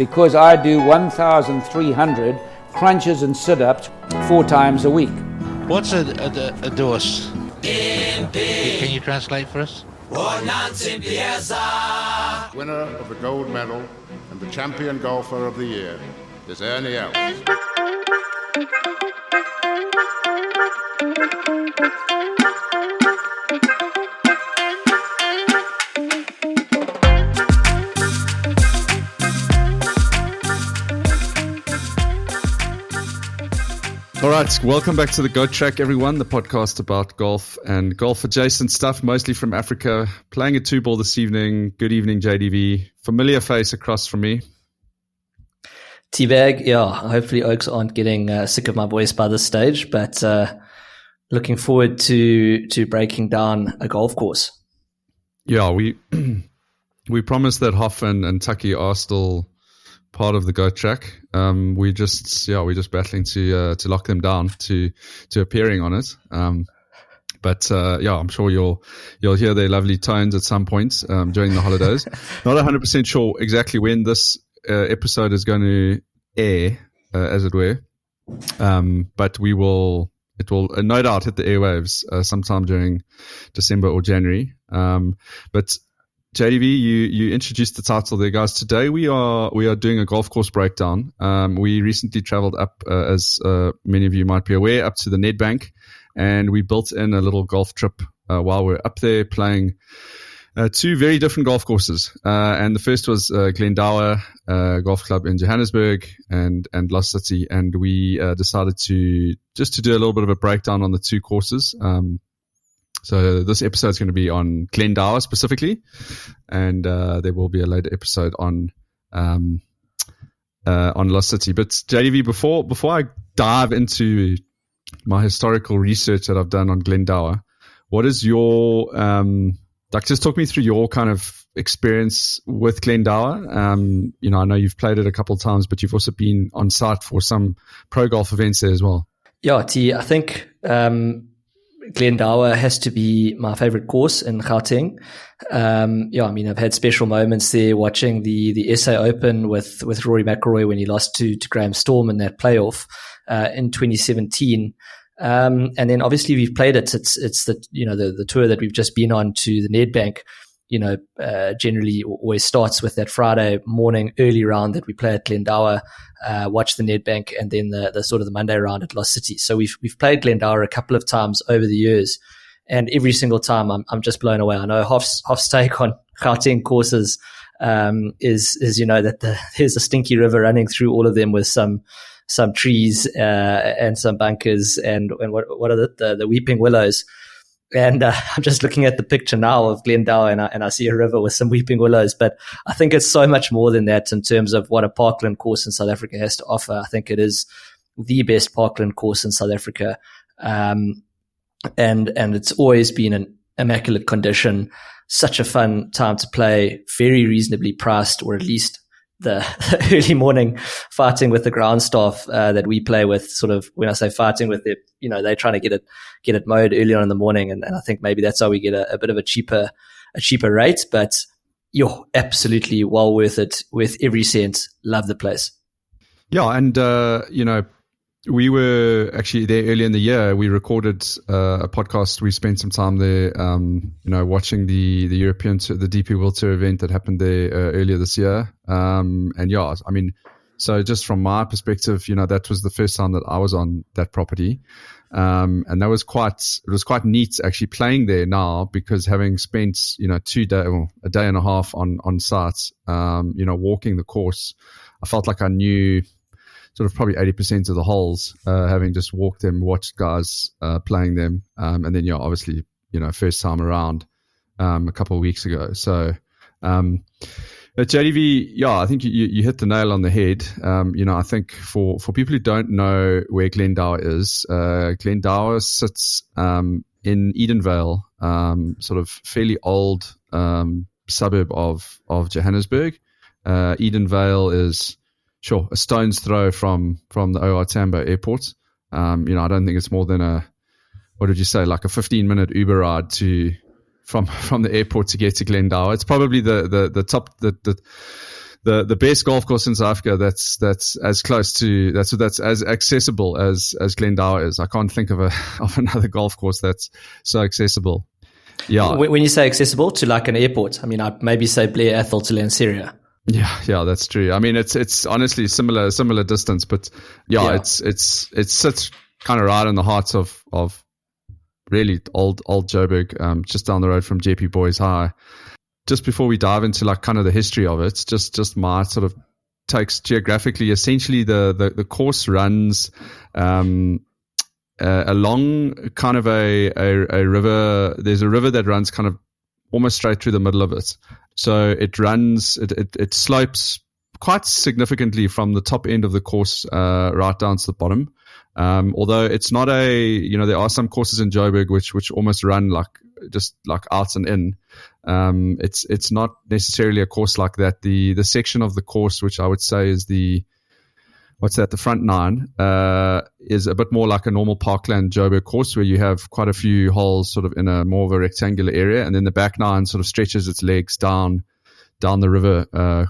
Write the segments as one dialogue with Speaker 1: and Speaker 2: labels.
Speaker 1: because I do 1,300 crunches and sit-ups 4 times a week.
Speaker 2: What's a dose? Can you translate for us?
Speaker 3: Winner of the gold medal and the champion golfer of the year is Ernie Els.
Speaker 4: All right, welcome back to the Go Track, everyone, the podcast about golf and golf-adjacent stuff, mostly from Africa. Playing a 2-ball this evening. Good evening, JDV. Familiar face across from me.
Speaker 5: Teabag, yeah, hopefully Oaks aren't getting sick of my voice by this stage, but looking forward to breaking down a golf course.
Speaker 4: Yeah, we promised that Hoff and Tucky are still part of the Go Track. We're just battling to lock them down to appearing on it. But I'm sure you'll hear their lovely tones at some point during the holidays. Not 100% sure exactly when this episode is going to air, as it were. But it will no doubt hit the airwaves sometime during December or January. But JDV, you introduced the title there, guys. Today we are doing a golf course breakdown. We recently traveled up, as many of you might be aware, up to the Nedbank, and we built in a little golf trip while we're up there playing 2 very different golf courses. And the first was Glendower Golf Club in Johannesburg and Lost City, and we decided to do a little bit of a breakdown on the 2 courses. So this episode is going to be on Glendower specifically, and there will be a later episode on Lost City. But JDV, before I dive into my historical research that I've done on Glendower, what is your just talk me through your kind of experience with Glendower. I know you've played it a couple of times, but you've also been on site for some pro golf events there as well. Yeah,
Speaker 5: T, I think Glendower has to be my favorite course in Gauteng. I've had special moments there watching the SA Open with Rory McIlroy when he lost to Graham Storm in that playoff in 2017. And then obviously we've played it. It's the tour that we've just been on to the Nedbank. Generally always starts with that Friday morning early round that we play at Glendower, watch the Nedbank, and then the sort of the Monday round at Lost City. So we've played Glendower a couple of times over the years, and every single time I'm just blown away. I know Hoff's take on Gauteng courses is that there's a stinky river running through all of them with some trees and some bunkers and what are the weeping willows. And I'm just looking at the picture now of Glendower, and I see a river with some weeping willows. But I think it's so much more than that in terms of what a parkland course in South Africa has to offer. I think it is the best parkland course in South Africa, and it's always been an immaculate condition. Such a fun time to play, very reasonably priced, or at least the early morning fighting with the ground staff that we play with. Sort of, when I say fighting with it, they're trying to get it mowed early on in the morning, and I think maybe that's how we get a bit of a cheaper rate. But you're absolutely well worth it with every cent. Love the place. Yeah, and we were actually there early in the year. We recorded a podcast. We spent some time there, watching the European, the DP World Tour event that happened there earlier this year. So just from my perspective, that was the first time that I was on that property. And that was it was quite neat actually playing there now, because having spent, a day and a half on site, walking the course, I felt like I knew sort of probably 80% of the holes, having just walked them, watched guys playing them. And then, obviously, first time around a couple of weeks ago. So, but JDV, I think you hit the nail on the head. I think for people who don't know where Glendower is, Glendower sits in Edenvale, sort of fairly old suburb of Johannesburg. Edenvale is a stone's throw from the OR Tambo airport. I don't think it's more than like a 15-minute Uber ride from the airport to get to Glendower. It's probably the top, the
Speaker 4: the best golf course in South Africa that's as close to that's as accessible as Glendower is. I can't think of another golf course that's so accessible. Yeah.
Speaker 5: When you say accessible, to like an airport, I mean, I'd maybe say Blair Athol to Lanseria.
Speaker 4: Yeah, that's true. I mean, it's honestly similar distance, but it sits kind of right in the heart of really old Joburg, just down the road from JP Boys High. Just before we dive into like kind of the history of it, just my sort of takes geographically. Essentially, the course runs along kind of a river. There's a river that runs kind of almost straight through the middle of it. So it slopes quite significantly from the top end of the course right down to the bottom. Although it's not there are some courses in Joburg which almost run just like out and in. It's not necessarily a course like that. The section of the course which I would say is the front nine, is a bit more like a normal parkland Joburg course where you have quite a few holes sort of in a more of a rectangular area, and then the back nine sort of stretches its legs down the river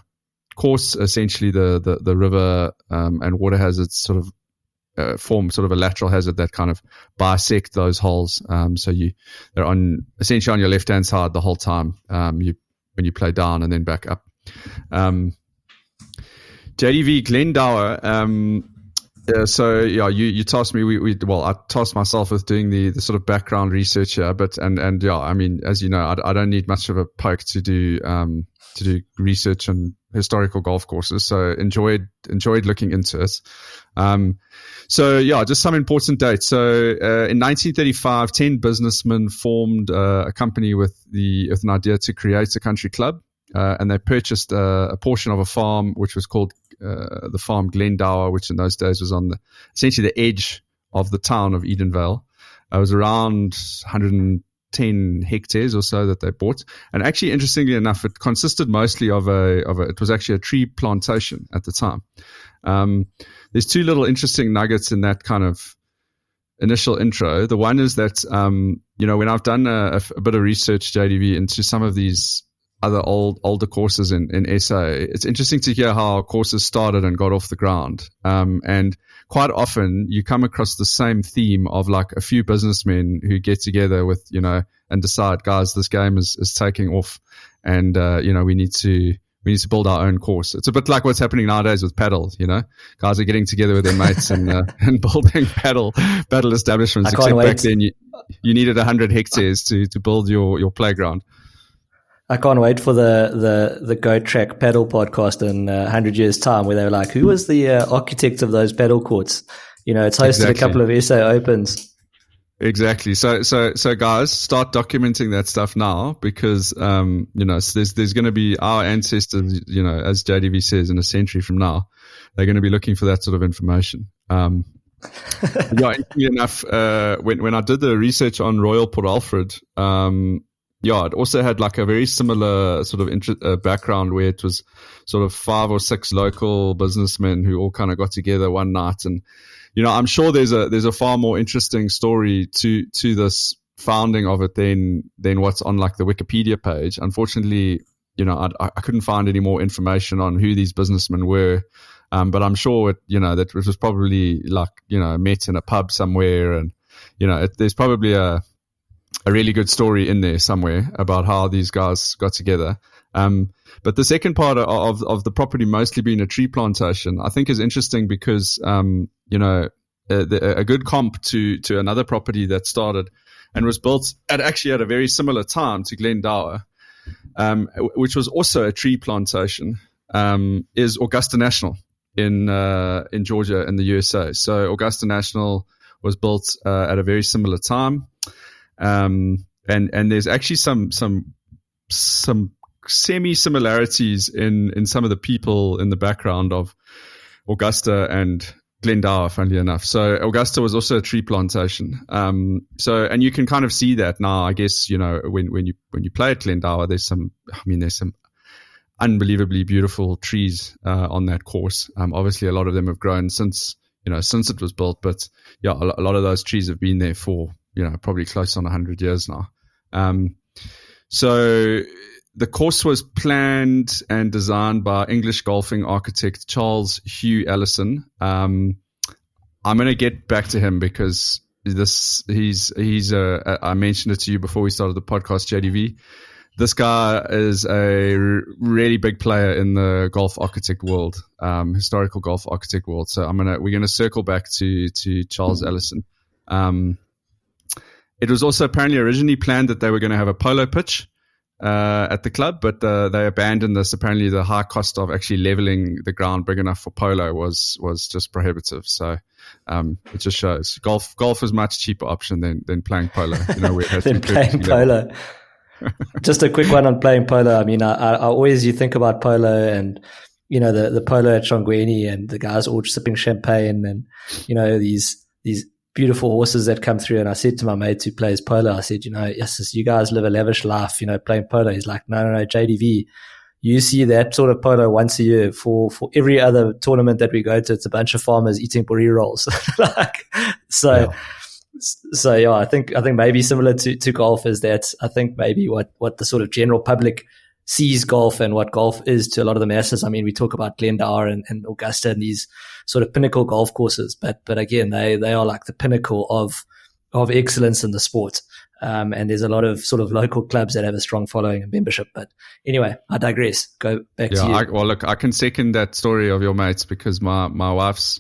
Speaker 4: course. Essentially, the river and water hazards sort of form sort of a lateral hazard that kind of bisect those holes. So they're essentially on your left hand side the whole time. When you play down and then back up. JDV Glendower. You tasked me. I tasked myself with doing the sort of background research here, I mean, as you know, I don't need much of a poke to do research on historical golf courses. So enjoyed looking into it. Just some important dates. So in 1935, 10 businessmen formed a company with an idea to create a country club. And they purchased a portion of a farm which was called the farm Glendower, which in those days was on essentially the edge of the town of Edenvale. It was around 110 hectares or so that they bought. And actually, interestingly enough, it consisted mostly it was actually a tree plantation at the time. There's two little interesting nuggets in that kind of initial intro. The one is that, when I've done a bit of research, JDV, into some of these other older courses in SA, it's interesting to hear how courses started and got off the ground. And quite often you come across the same theme of like a few businessmen who get together with, and decide, guys, this game is taking off, and we need to build our own course. It's a bit like what's happening nowadays with paddle. Guys are getting together with their mates and building paddle establishments. Except back then you needed 100 hectares to build your playground.
Speaker 5: I can't wait for the Go Track paddle podcast in 100 years' time, where they were like, who was the architect of those paddle courts? It's hosted a couple of SA Opens.
Speaker 4: Exactly. So guys, start documenting that stuff now, because, there's going to be our ancestors, as JDV says, in a century from now, they're going to be looking for that sort of information. Interestingly enough, when I did the research on Royal Port Alfred, it also had like a very similar sort of background, where it was sort of 5 or 6 local businessmen who all kind of got together one night. And, I'm sure there's a far more interesting story to this founding of it than what's on like the Wikipedia page. Unfortunately, I couldn't find any more information on who these businessmen were. But I'm sure that it was probably like, met in a pub somewhere, and, there's probably a really good story in there somewhere about how these guys got together. But the second part of the property mostly being a tree plantation, I think is interesting because, a good comp to another property that started and was built at a very similar time to Glendower, which was also a tree plantation, is Augusta National in Georgia in the USA. So Augusta National was built at a very similar time. And there's actually some semi-similarities in some of the people in the background of Augusta and Glendower, funnily enough. So Augusta was also a tree plantation. And you can kind of see that now, I guess, when you play at Glendower, there's some unbelievably beautiful trees on that course. Obviously a lot of them have grown since it was built, but a lot of those trees have been there for probably close on 100 years now. So the course was planned and designed by English golfing architect Charles Hugh Ellison. I'm going to get back to him because I mentioned it to you before we started the podcast, JDV. This guy is a really big player in the golf architect world, historical golf architect world. So we're gonna circle back to Charles Ellison. It was also apparently originally planned that they were going to have a polo pitch at the club, but they abandoned this. Apparently, the high cost of actually leveling the ground big enough for polo was just prohibitive. So it just shows golf is a much cheaper option than playing polo.
Speaker 5: Than playing polo. Just a quick one on playing polo. I mean, I always, you think about polo and, the polo at Shongweni and the guys all sipping champagne and, these beautiful horses that come through. And I said to my mate who plays polo, I said, yes, you guys live a lavish life, playing polo. He's like, no, JDV, you see that sort of polo once a year. For every other tournament that we go to, it's a bunch of farmers eating puri rolls. So yeah, I think maybe similar to golf is that I think maybe what the sort of general public sees golf and what golf is to a lot of the masses. I mean, we talk about Glendower and Augusta and these sort of pinnacle golf courses, but again, they are like the pinnacle of excellence in the sport. And there's a lot of sort of local clubs that have a strong following and membership. But anyway, I digress. Go back to you.
Speaker 4: Look, I can second that story of your mates because my wife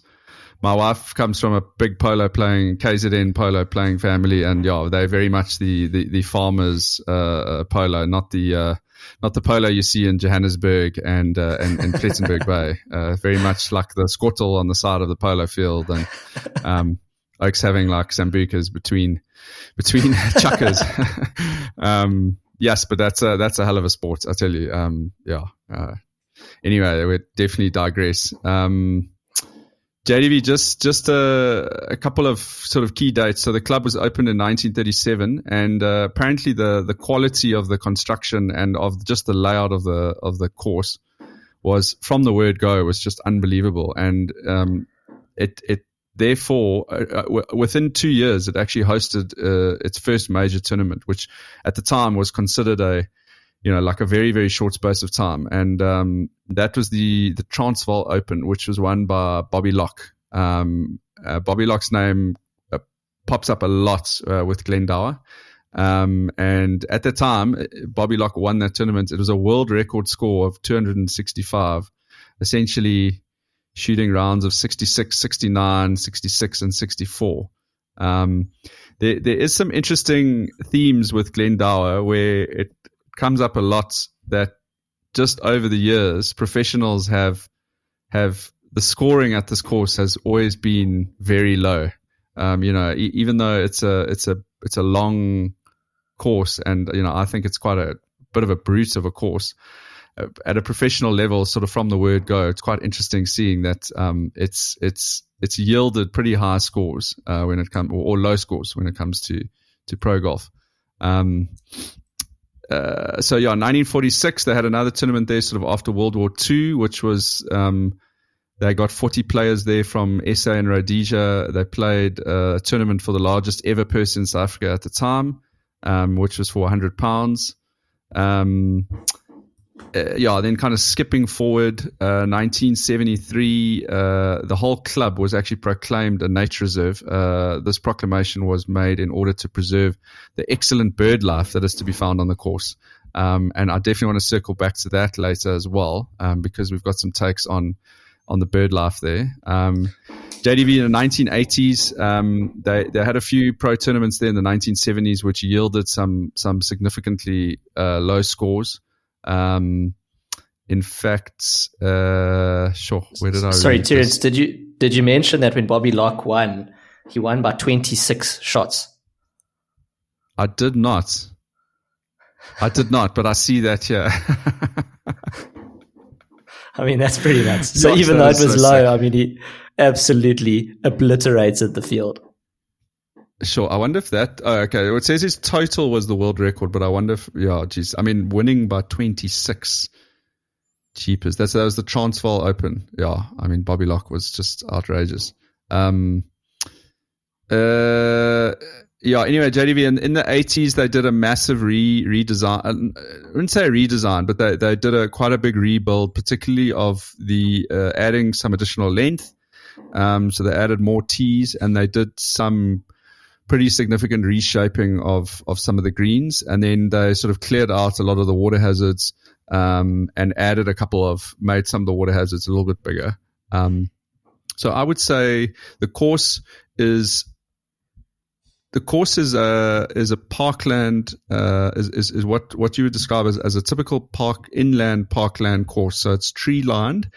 Speaker 4: comes from a big KZN polo playing family, and they're very much the farmers polo, not the polo you see in Johannesburg and Plettenberg Bay. Very much like the skottel on the side of the polo field, and Oaks having like sambucas between chuckers. Yes, but that's a hell of a sport, I tell you. Anyway, we definitely digress. JDV, just a couple of sort of key dates. So the club was opened in 1937, and apparently the quality of the construction and of just the layout of the course was, from the word go, was just unbelievable. And it therefore within 2 years it actually hosted its first major tournament, which at the time was considered like a very, very short space of time. And that was the Transvaal Open, which was won by Bobby Locke. Bobby Locke's name pops up a lot with Glendower. And at the time, Bobby Locke won that tournament. It was a world record score of 265, essentially shooting rounds of 66, 69, 66, and 64. There is some interesting themes with Glendower where it comes up a lot that just over the years, professionals have the scoring at this course has always been very low. Even though it's a long course, and I think it's quite a bit of a brute of a course. At a professional level, sort of from the word go, it's quite interesting seeing that it's yielded pretty high scores when it comes, or low scores when it comes to pro golf. So 1946, they had another tournament there sort of after World War II, which was, they got 40 players there from SA and Rhodesia. They played a tournament for the largest ever purse in South Africa at the time, which was for £100. Then kind of skipping forward, 1973, the whole club was actually proclaimed a nature reserve. This proclamation was made in order to preserve the excellent bird life that is to be found on the course. And I definitely want to circle back to that later as well, because we've got some takes on the bird life there. JDV in the 1980s, they had a few pro tournaments there in the 1970s, which yielded some significantly low scores. In fact, sure. Where did I?
Speaker 5: Sorry, Terence. Did you mention that when Bobby Locke won, he won by 26 shots?
Speaker 4: I did not, but I see that here.
Speaker 5: I mean, that's pretty nuts. So even though it was low, I mean, he absolutely obliterated the field.
Speaker 4: Sure. I wonder if that. Oh, okay. It says his total was the world record, but I wonder if. Yeah, geez. I mean, winning by 26. Cheapest. That was the Transvaal Open. Yeah. I mean, Bobby Locke was just outrageous. Anyway, JDV in the 80s they did a massive redesign. I wouldn't say a redesign, but they did quite a big rebuild, particularly of the adding some additional length. So they added more tees, and they did some pretty significant reshaping of some of the greens, and then they sort of cleared out a lot of the water hazards, and made some of the water hazards a little bit bigger. So I would say the course is a parkland, is what you would describe as a typical inland parkland course. So it's tree lined.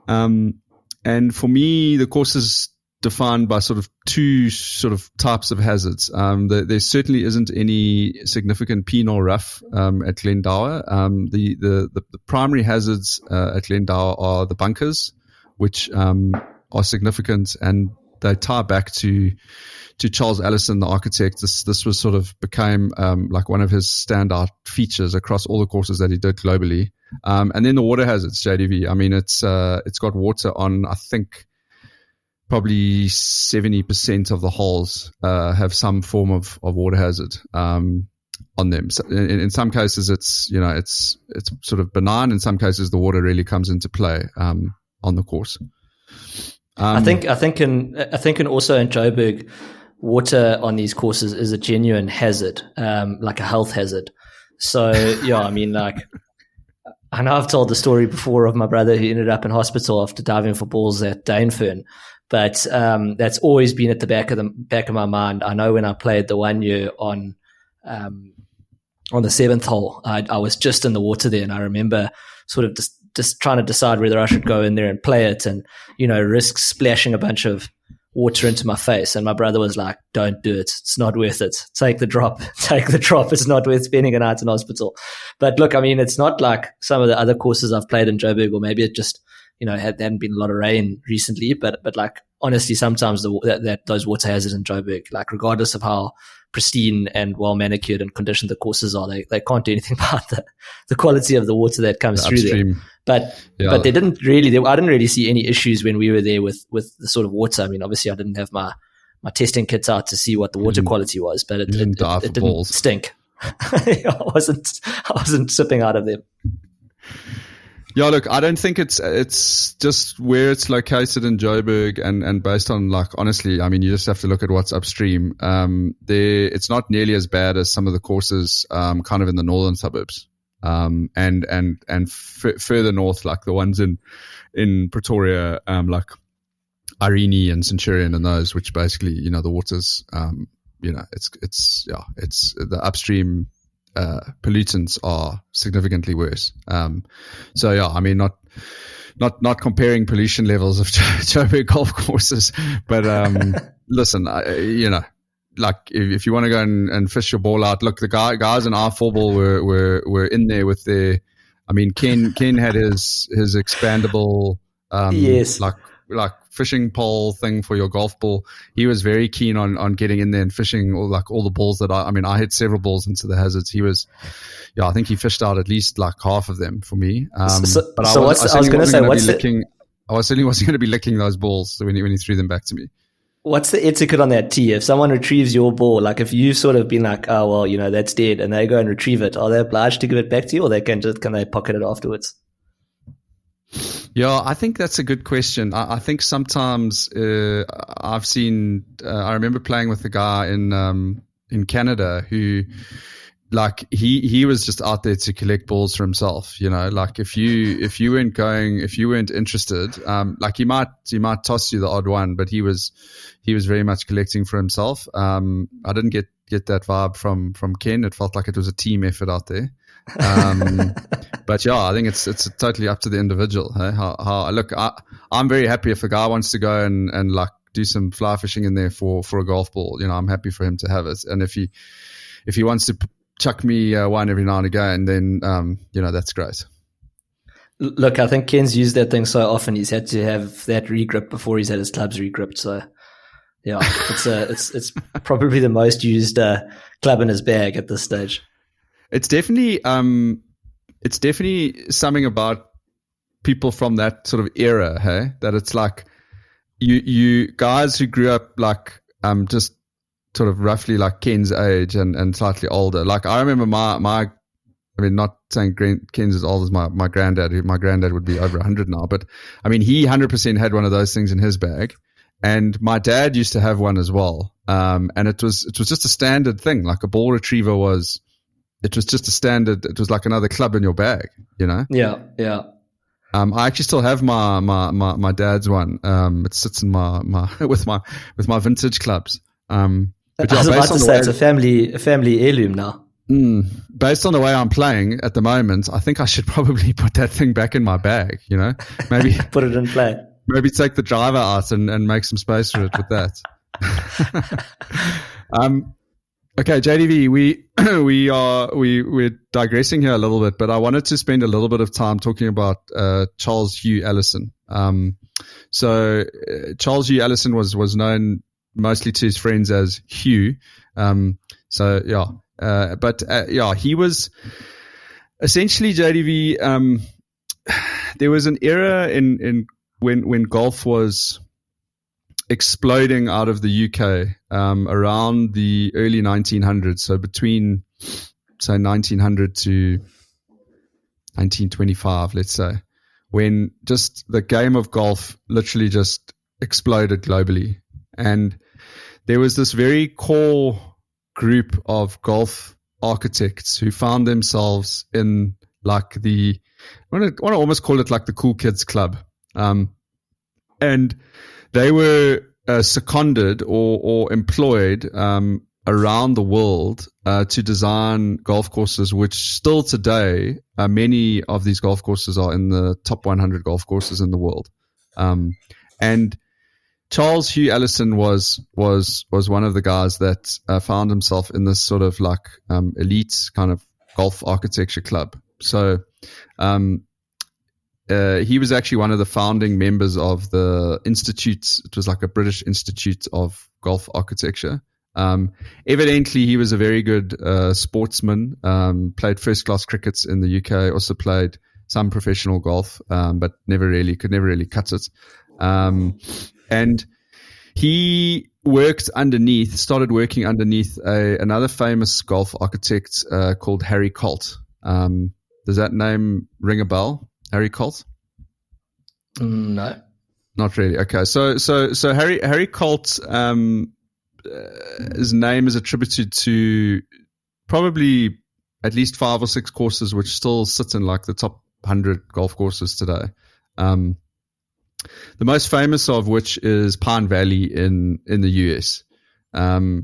Speaker 4: And for me, the course is defined by sort of two sort of types of hazards. There certainly isn't any significant pea nor rough at Glendower. The primary hazards at Glendower are the bunkers, which are significant, and they tie back to Charles Allison, the architect. This was sort of became like one of his standout features across all the courses that he did globally. And then the water hazards, JDV. I mean, it's got water on, I think, probably 70% of the holes have some form of water hazard on them. So in some cases, it's sort of benign. In some cases, the water really comes into play on the course.
Speaker 5: I think also in Joburg, water on these courses is a genuine hazard, like a health hazard. So I mean, like, I know I've told the story before of my brother who ended up in hospital after diving for balls at Danefern, but that's always been at the back of my mind. I know when I played the 1 year on the seventh hole, I was just in the water there, and I remember sort of just trying to decide whether I should go in there and play it, and risk splashing a bunch of water into my face. And my brother was like, "Don't do it. It's not worth it. Take the drop. It's not worth spending a night in hospital." But look, I mean, it's not like some of the other courses I've played in Joburg, or maybe it just hadn't been a lot of rain recently. But like, honestly, sometimes those water hazards in Joburg, like, regardless of how pristine and well manicured and conditioned the courses are, they can't do anything about the quality of the water that comes through there. But they didn't really. I didn't really see any issues when we were there with the sort of water. I mean, obviously, I didn't have my testing kits out to see what the water quality was, but it didn't stink. I wasn't sipping out of them.
Speaker 4: Yeah, look, I don't think it's just where it's located in Joburg, and based on, like, honestly, I mean, you just have to look at what's upstream. It's not nearly as bad as some of the courses kind of in the northern suburbs, and further north, like the ones in Pretoria, like Irene and Centurion and those, which basically, the water's it's the upstream pollutants are significantly worse. So yeah, I mean, not comparing pollution levels of Joburg golf courses, but listen, like, if you want to go and fish your ball out, look, the guys in our four ball were in there with their. I mean, Ken had his expandable
Speaker 5: yes,
Speaker 4: like fishing pole thing for your golf ball. He was very keen on getting in there and fishing all the balls that I hit several balls into the hazards. He was, I think he fished out at least like half of them for me. I certainly wasn't going to be licking those balls when he threw them back to me.
Speaker 5: What's the etiquette on that tee? If someone retrieves your ball, like, if you've sort of been like, oh, well, that's dead, and they go and retrieve it, are they obliged to give it back to you, or can they pocket it afterwards?
Speaker 4: Yeah, I think that's a good question. I think sometimes I've seen. I remember playing with a guy in Canada who, like, he was just out there to collect balls for himself. Like, if you weren't interested, like, he might toss you the odd one, but he was very much collecting for himself. I didn't get that vibe from Ken. It felt like it was a team effort out there. But yeah, I think it's totally up to the individual. Hey? Look, I'm very happy if a guy wants to go and like do some fly fishing in there for a golf ball. I'm happy for him to have it. And if he wants to chuck me one every now and again, then that's great.
Speaker 5: Look, I think Ken's used that thing so often, he's had to have that regrip before he's had his clubs regripped. So yeah, it's probably the most used club in his bag at this stage.
Speaker 4: It's definitely something about people from that sort of era, hey? That it's like you guys who grew up like just sort of roughly like Ken's age and slightly older. Like I remember I mean, not saying Ken's as old as my granddad. My granddad would be over 100 now, but I mean, he 100% had one of those things in his bag. And my dad used to have one as well. And it was just a standard thing. Like a ball retriever it was just a standard. It was like another club in your bag, you know?
Speaker 5: Yeah. Yeah.
Speaker 4: I actually still have my dad's one. It sits in my with my vintage clubs.
Speaker 5: I was about to say it's a family heirloom now.
Speaker 4: Based on the way I'm playing at the moment, I think I should probably put that thing back in my bag, you know? Maybe
Speaker 5: put it in play.
Speaker 4: Maybe take the driver out and make some space for it with that. Okay, JDV, we're digressing here a little bit, but I wanted to spend a little bit of time talking about Charles Hugh Allison. So Charles Hugh Allison was known mostly to his friends as Hugh. He was essentially, JDV. There was an era in when golf was exploding out of the UK around the early 1900s, so between say 1900 to 1925, let's say, when just the game of golf literally just exploded globally. And there was this very core group of golf architects who found themselves in like I want to almost call it like the cool kids club. And they were seconded or employed around the world to design golf courses, which still today, many of these golf courses are in the top 100 golf courses in the world. And Charles Hugh Allison was one of the guys that found himself in this sort of like elite kind of golf architecture club. So he was actually one of the founding members of the Institute. It was like a British Institute of Golf Architecture. Evidently, he was a very good sportsman, played first-class cricket in the UK, also played some professional golf, but could never really cut it. And he started working underneath another famous golf architect called Harry Colt. Does that name ring a bell? Harry Colt?
Speaker 5: No,
Speaker 4: not really. Okay, so Harry Colt, his name is attributed to probably at least 5 or 6 courses which still sit in like the top 100 golf courses today. The most famous of which is Pine Valley in the US. Now,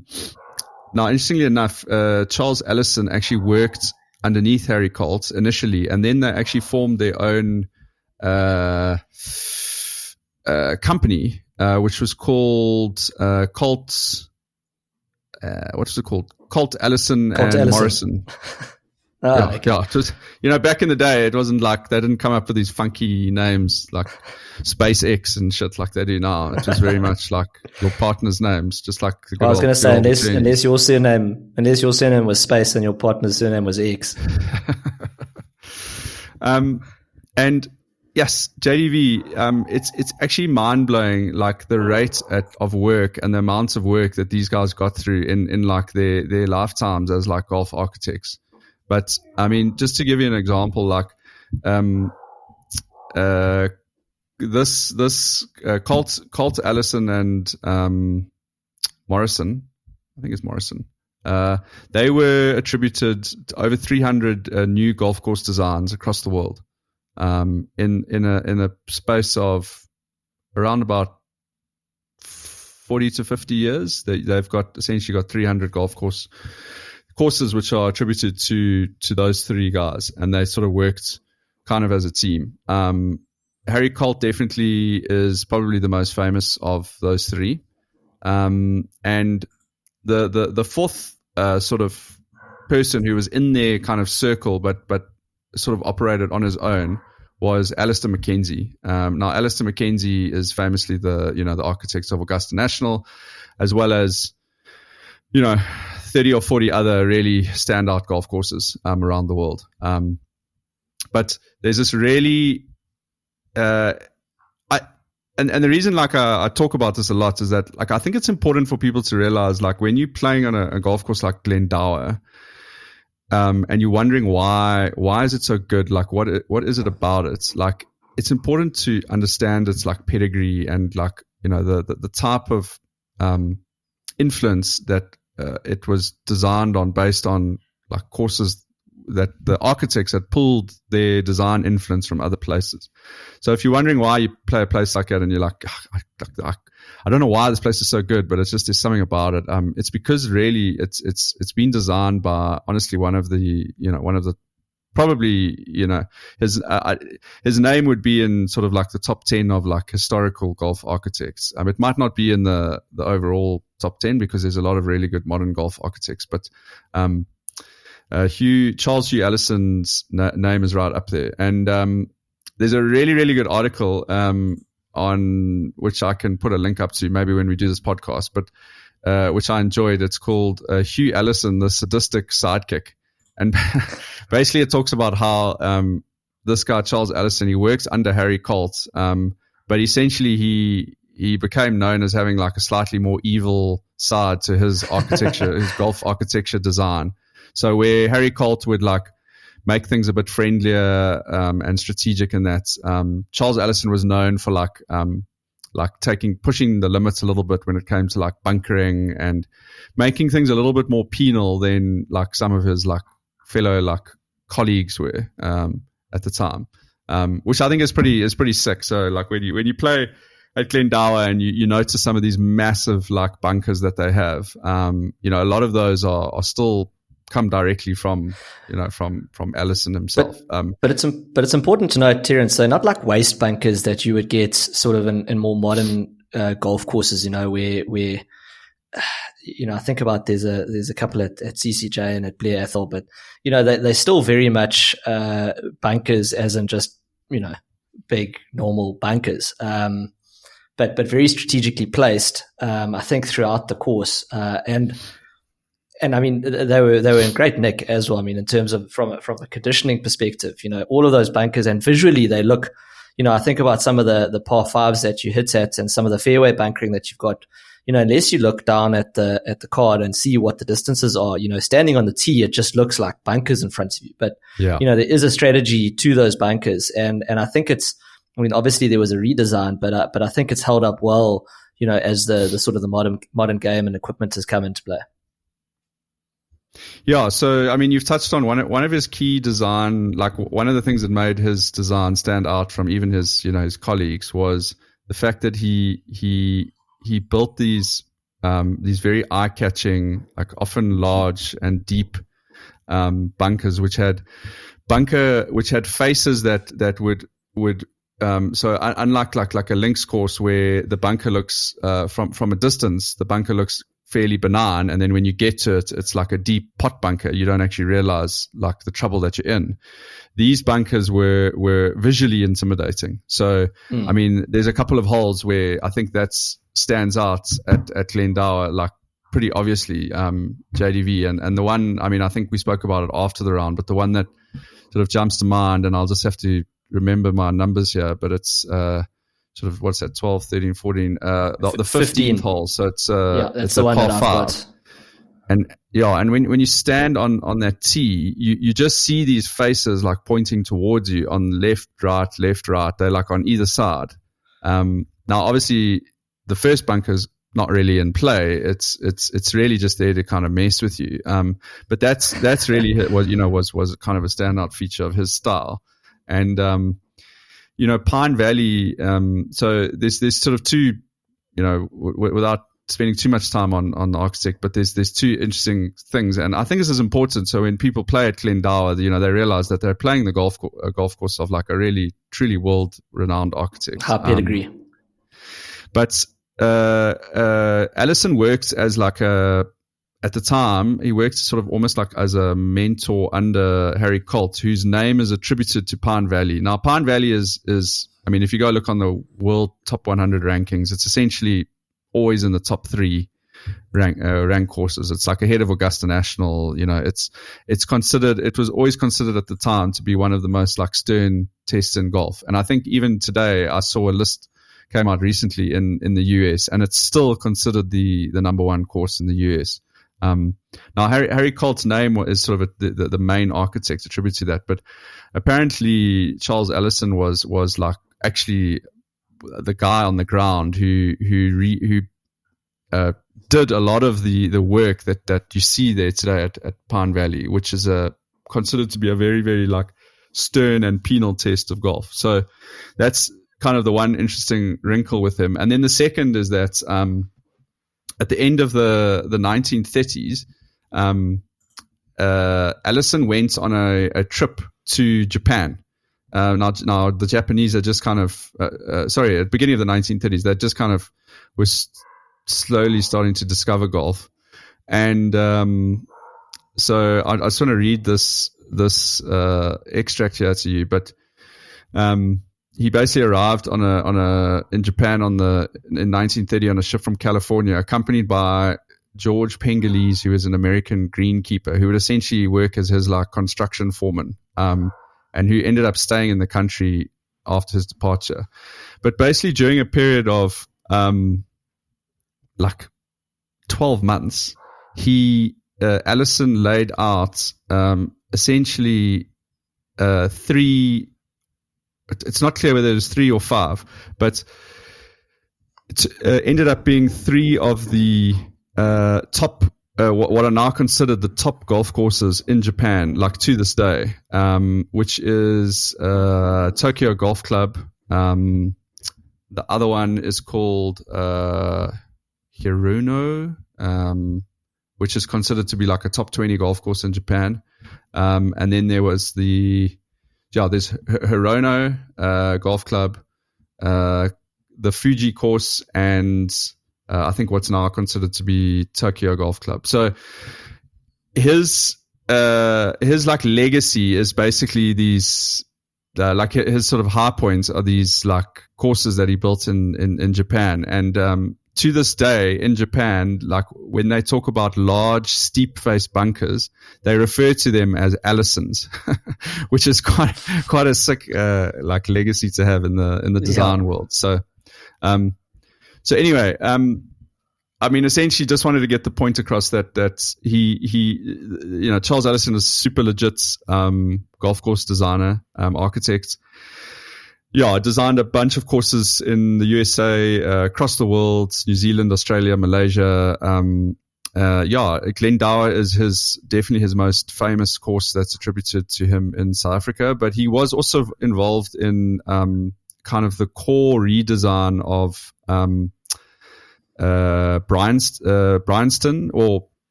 Speaker 4: interestingly enough, Charles Allison actually worked underneath Harry Colt initially, and then they actually formed their own company, which was called Colt. What was it called? Colt Allison Morrison.
Speaker 5: Okay.
Speaker 4: Yeah. It was, back in the day, it wasn't like they didn't come up with these funky names like SpaceX and shit like they do now. It was very much like your partner's names, just like the
Speaker 5: I was going to say, unless your surname was Space and your partner's surname was X.
Speaker 4: And yes, JDV, it's actually mind blowing, like the rate of work and the amounts of work that these guys got through in like their lifetimes as like golf architects. But I mean, just to give you an example, like this Colt Allison and Morrison, I think it's Morrison. They were attributed over 300 new golf course designs across the world. In a space of around about 40 to 50 years, they've essentially got 300 golf courses which are attributed to those 3 guys, and they sort of worked kind of as a team. Harry Colt definitely is probably the most famous of those 3, and the fourth sort of person who was in their kind of circle but sort of operated on his own was Alistair Mackenzie. Now, Alistair Mackenzie is famously the architect of Augusta National, as well as 30 or 40 other really standout golf courses around the world. But there's this really and the reason like I talk about this a lot is that like I think it's important for people to realize like when you're playing on a golf course like Glendower, and you're wondering why is it so good? Like what is it about it? Like it's important to understand its like pedigree and like the type of influence that it was designed on based on like courses that the architects had pulled their design influence from other places. So if you're wondering why you play a place like that and you're like, I don't know why this place is so good, but it's just there's something about it. It's because really it's been designed by honestly one of the probably his name would be in sort of like the top 10 of like historical golf architects. It might not be in the overall top 10 because there's a lot of really good modern golf architects, but Charles Hugh Allison's name is right up there. And there's a really, really good article on which I can put a link up to maybe when we do this podcast, but which I enjoyed. It's called Hugh Allison, the Sadistic Sidekick. And basically it talks about how this guy, Charles Allison, he works under Harry Colt, but essentially he became known as having like a slightly more evil side to his architecture, his golf architecture design. So where Harry Colt would like make things a bit friendlier and strategic in that, Charles Allison was known for pushing the limits a little bit when it came to like bunkering and making things a little bit more penal than like some of his like fellow like colleagues were at the time, which I think is pretty sick. So like when you play at Glendower and you notice some of these massive like bunkers that they have, a lot of those are still come directly from Allison himself.
Speaker 5: But it's important to note, Terence, so not like waste bunkers that you would get sort of in more modern golf courses, where I think about there's a couple at CCJ and at Blair Athol, but they're still very much bunkers as in just big normal bunkers, but very strategically placed, I think throughout the course, and I mean, they were in great nick as well. I mean, in terms of from a conditioning perspective, all of those bunkers, and visually they look, I think about some of the par fives that you hit at and some of the fairway bunkering that you've got, unless you look down at the card and see what the distances are, standing on the tee, it just looks like bunkers in front of you. But, there is a strategy to those bunkers. And I think obviously there was a redesign, but I think it's held up well, as the sort of the modern game and equipment has come into play.
Speaker 4: Yeah, so I mean, you've touched on one of his key design, like one of the things that made his design stand out from even his his colleagues was the fact that he built these very eye-catching, like often large and deep bunkers, which had faces that would so unlike like a links course where the bunker looks from a distance, the bunker looks fairly benign, and then when you get to it, it's like a deep pot bunker. You don't actually realize like the trouble that you're in. These bunkers were visually intimidating. So, I mean, there's a couple of holes where I think that stands out at Glendower, like pretty obviously, JDV. And the one, I mean, I think we spoke about it after the round, but the one that sort of jumps to mind, and I'll just have to remember my numbers here, but it's sort of, what's that, 12, 13, 14, the 15th hole. So it's
Speaker 5: that's the one that I've got.
Speaker 4: And when you stand on that tee, you just see these faces like pointing towards you on left, right. They're like on either side. Now, obviously, the first bunker's not really in play. It's really just there to kind of mess with you. But that's really was kind of a standout feature of his style. And Pine Valley. So there's sort of two, without spending too much time on the architect, but there's two interesting things, and I think this is important. So when people play at Glendower, they realize that they're playing the golf course of like a really truly world renowned architect.
Speaker 5: High pedigree.
Speaker 4: But Allison works as like at the time, he worked sort of almost like as a mentor under Harry Colt, whose name is attributed to Pine Valley. Now, Pine Valley is I mean, if you go look on the world top 100 rankings, it's essentially always in the top 3 rank courses. It's like ahead of Augusta National. It's considered. It was always considered at the time to be one of the most like stern tests in golf. And I think even today, I saw a list came out recently in the US, and it's still considered the number one course in the US. Now, Harry Colt's name is sort of the main architect attributed to that, but apparently Charles Ellison was like actually the guy on the ground who did a lot of the work that you see there today at Pine Valley, which is considered to be a very, very like stern and penal test of golf. So that's kind of the one interesting wrinkle with him. And then the second is that at the end of the 1930s, Ellison went on a trip to Japan. Now the Japanese are just kind of at the beginning of the 1930s, they just kind of was slowly starting to discover golf. And so I just want to read this extract here to you. But he basically arrived in Japan in 1930 on a ship from California, accompanied by George Pengelese, who is an American greenkeeper who would essentially work as his like construction foreman, and who ended up staying in the country after his departure. But basically during a period of like 12 months, Ellison laid out essentially three. It's not clear whether it was 3 or 5, but it ended up being 3 of the top, what are now considered the top golf courses in Japan, like to this day, which is Tokyo Golf Club. The other one is called Hirono, which is considered to be like a top 20 golf course in Japan. And then there was there's Hirono Golf Club, the Fuji course, and I think what's now considered to be Tokyo Golf Club. So his like legacy is basically these like his sort of high points are these like courses that he built in Japan. And to this day in Japan, like when they talk about large steep face bunkers, they refer to them as Allisons, which is quite a sick like legacy to have in the design world. So anyway, I mean, essentially just wanted to get the point across that he Charles Ellison is super legit golf course designer, architect. Yeah, designed a bunch of courses in the USA, across the world, New Zealand, Australia, Malaysia. Glendower is definitely his most famous course that's attributed to him in South Africa, but he was also involved in kind of the core redesign of Bryanston, or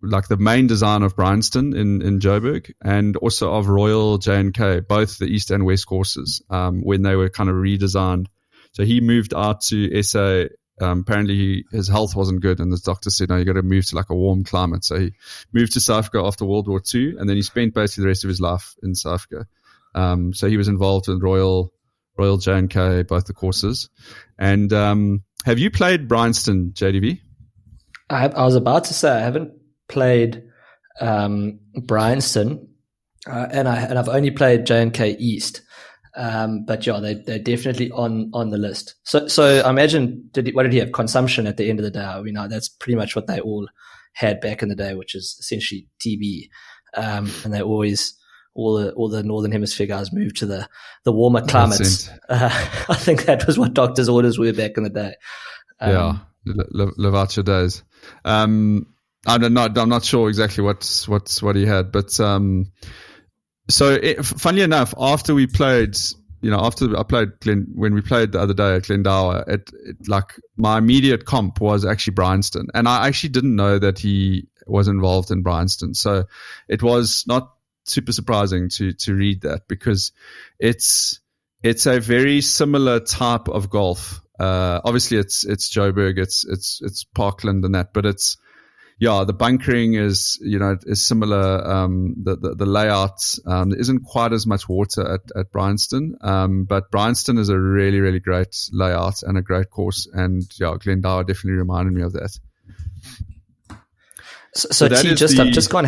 Speaker 4: like the main design of Bryanston in Joburg, and also of Royal J&K, both the East and West courses, when they were kind of redesigned. So he moved out to SA. Apparently his health wasn't good, and the doctor said, no, you got to move to like a warm climate. So he moved to South Africa after World War II, and then he spent basically the rest of his life in South Africa. So he was involved in Royal J&K, both the courses. And have you played Bryanston, JDV?
Speaker 5: I was about to say I haven't played Bryanston, and I've only played J&K East. But yeah, they're definitely on the list. So I imagine, what did he have? Consumption at the end of the day. I mean, that's pretty much what they all had back in the day, which is essentially TB. And they always, all the Northern Hemisphere guys moved to the warmer climates. I think that was what doctors' orders were back in the day.
Speaker 4: Live out your days. I'm not sure exactly what he had, but funnily enough, after we played, after I played when we played the other day at Glendower, it like my immediate comp was actually Bryanston, and I actually didn't know that he was involved in Bryanston, so it was not super surprising to read that, because it's a very similar type of golf. Obviously it's Joburg, it's Parkland and that, but the bunkering is similar. The layout, there isn't quite as much water at Bryanston, but Bryanston is a really, really great layout and a great course. And Glendower definitely reminded me of that.
Speaker 5: So I've just gone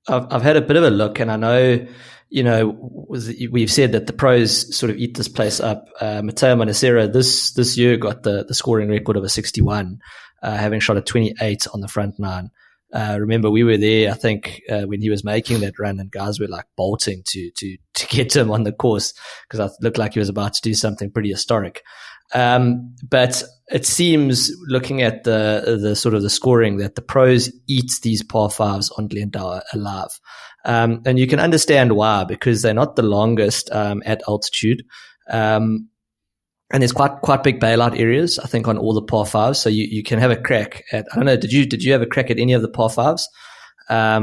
Speaker 5: I've had a bit of a look, and I know, we've said that the pros sort of eat this place up. Matteo Manacera this year got the scoring record of a 61, having shot a 28 on the front nine. Remember, we were there, I think, when he was making that run, and guys were like bolting to get to him on the course because it looked like he was about to do something pretty historic. But it seems, looking at the sort of the scoring, that the pros eat these par fives on Glendower alive. And you can understand why, because they're not the longest at altitude. And there's quite big bailout areas, I think, on all the par fives. So you can have a crack at, I don't know, did you have a crack at any of the par fives? I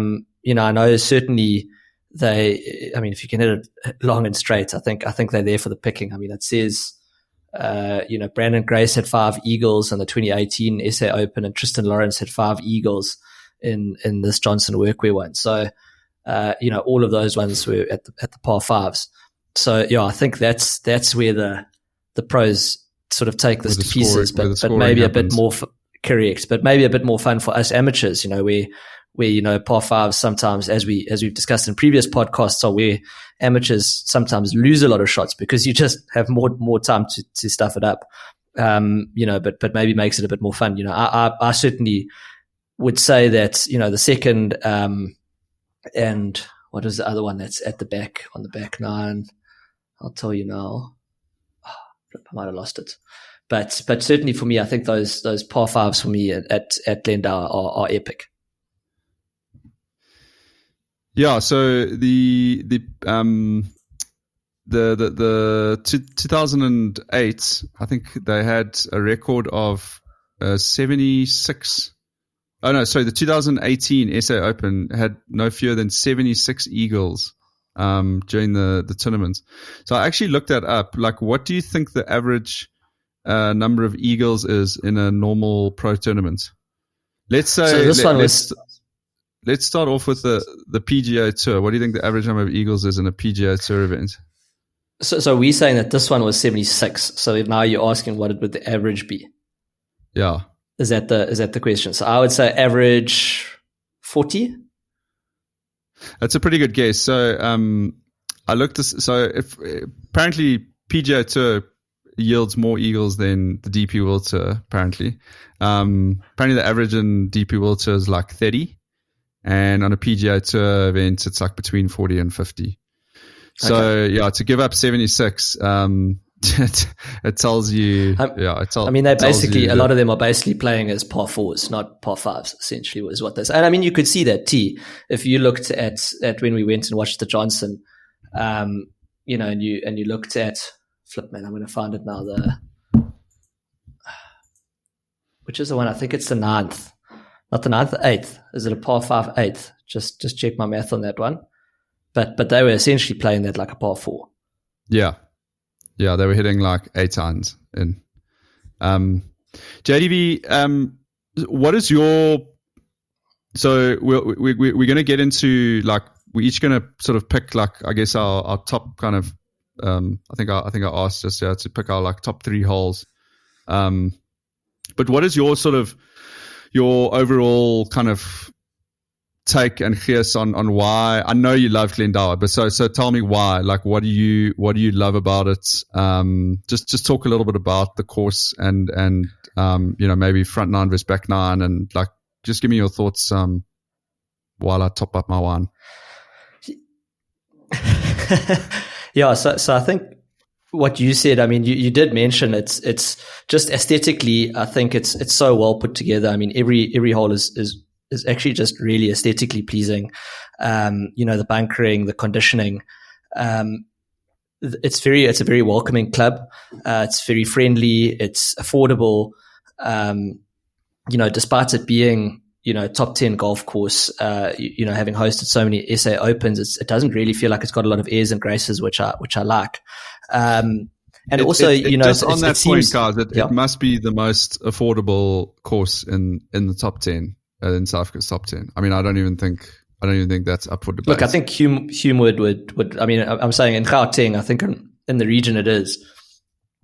Speaker 5: know certainly if you can hit it long and straight, I think they're there for the picking. I mean, it says, Brandon Grace had 5 eagles in the 2018 SA Open, and Tristan Lawrence had 5 eagles in this Johnson Workwear one. So, all of those ones were at the par fives. So, yeah, I think that's where the pros sort of take this to pieces, but maybe happens. A bit more correct, but maybe a bit more fun for us amateurs, where par fives sometimes, as we've discussed in previous podcasts, are where amateurs sometimes lose a lot of shots because you just have more time to stuff it up. But maybe makes it a bit more fun. I certainly would say that, the second, and what is the other one that's at the back on the back nine? I'll tell you now. I might have lost it, but certainly for me, I think those par fives for me at Glendower are epic.
Speaker 4: Yeah. So the 2008, I think they had a record of 76. Oh no, sorry. The 2018 SA Open had no fewer than 76 eagles during the tournament. So I actually looked that up. Like, what do you think the average number of eagles is in a normal pro tournament? Let's say let's start off with the PGA Tour. What do you think the average number of eagles is in a PGA Tour event?
Speaker 5: So we're saying that this one was 76. So now you're asking what would the average be?
Speaker 4: Yeah.
Speaker 5: Is that the question? So I would say average 40.
Speaker 4: That's a pretty good guess. So I looked this. So if apparently PGA Tour yields more eagles than the DP World Tour. Apparently the average in DP World Tour is like 30, and on a PGA Tour event it's like between 40 and 50. So okay. Yeah, to give up 76, it tells you. They basically, a lot of them are basically playing as par fours, not par fives. Essentially, was what they say. And I mean, you could see that if you looked at when we went and watched the Johnson, and you looked at Flipman. I'm going to find it now. Which is the one? I think it's the 9th, not the 9th, the 8th. Is it a par 5 8th? Just check my math on that one. But they were essentially playing that like a par 4. Yeah. Yeah, they were hitting like 8 irons in. JDV, what is your? So we're going to get into, like, we're each going to sort of pick, like, I guess our top kind of. I think I asked just to pick our like top 3 holes. But what is your sort of your overall kind of take and guess on why? I know you love Glendower, but so tell me why. Like, what do you love about it? Just talk a little bit about the course and maybe front 9 versus back 9, and like just give me your thoughts while I top up my wine.
Speaker 5: Yeah, so I think what you said, I mean, you did mention it's just aesthetically, I think it's so well put together. I mean, every hole is actually just really aesthetically pleasing. The bunkering, the conditioning. It's a very welcoming club. It's very friendly. It's affordable. Despite it being, top 10 golf course, having hosted so many SA Opens, it doesn't really feel like it's got a lot of airs and graces, which I like. And also,
Speaker 4: just on that point, guys, it must be the most affordable course in the top 10, in South Africa's top 10. I mean, I don't even think that's up for debate. Look,
Speaker 5: I think Humewood would. I mean, I'm saying in Gauteng, I think in the region it is.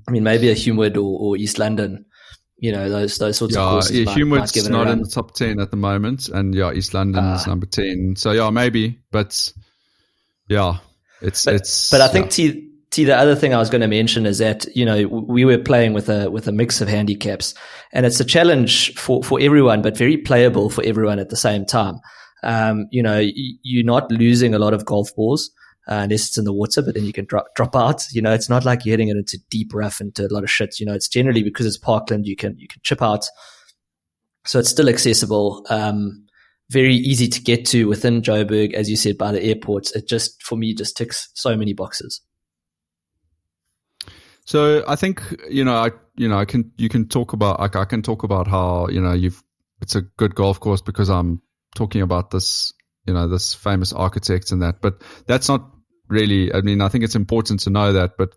Speaker 5: I mean, maybe a Humewood or East London. Those sorts of courses. Yeah,
Speaker 4: Humewood's not in the top 10 at the moment, and East London is number 10. So maybe, but yeah.
Speaker 5: But I think the other thing I was going to mention is that, we were playing with a mix of handicaps, and it's a challenge for everyone, but very playable for everyone at the same time. You're not losing a lot of golf balls unless it's in the water, but then you can drop out. It's not like you're hitting it into deep rough, into a lot of shit. It's generally, because it's parkland, you can chip out. So it's still accessible. Very easy to get to within Joburg, as you said, by the airports. It just, for me, just ticks so many boxes.
Speaker 4: So I think, I can talk about how, it's a good golf course because I'm talking about this, this famous architect and that, but that's not really, I think it's important to know that, but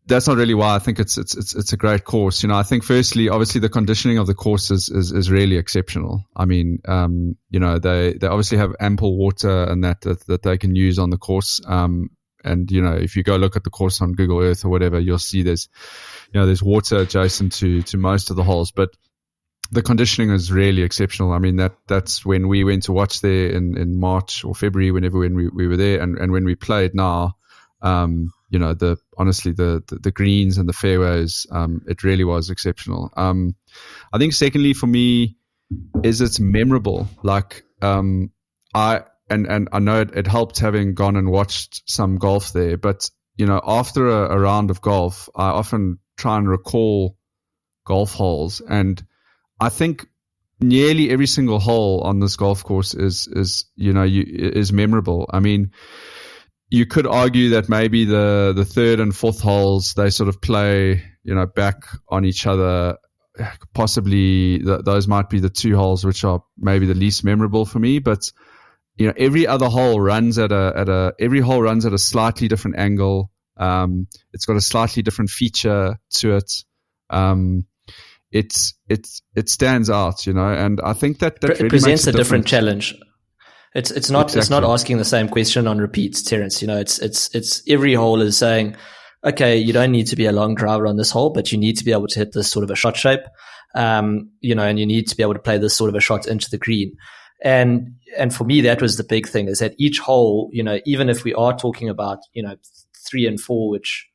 Speaker 4: that's not really why I think it's a great course. I think firstly, obviously the conditioning of the course is really exceptional. They obviously have ample water and that they can use on the course. And if you go look at the course on Google Earth or whatever, you'll see there's water adjacent to most of the holes, but the conditioning is really exceptional. That's when we went to watch there in March or February, when we were there, and when we played now, the greens and the fairways, it really was exceptional. I think secondly for me is it's memorable. And I know it helped having gone and watched some golf there, but, after a round of golf, I often try and recall golf holes. And I think nearly every single hole on this golf course is memorable. You could argue that maybe the third and fourth holes, they sort of play, back on each other. Possibly those might be the two holes which are maybe the least memorable for me, but every other hole runs at a slightly different angle. It's got a slightly different feature to it. It stands out, and I think that
Speaker 5: it
Speaker 4: really
Speaker 5: presents
Speaker 4: makes a
Speaker 5: different challenge. It's not asking the same question on repeats, Terence. It's every hole is saying, okay, you don't need to be a long driver on this hole, but you need to be able to hit this sort of a shot shape, and you need to be able to play this sort of a shot into the green. And for me, that was the big thing, is that each hole, even if we are talking about, 3 and 4, which,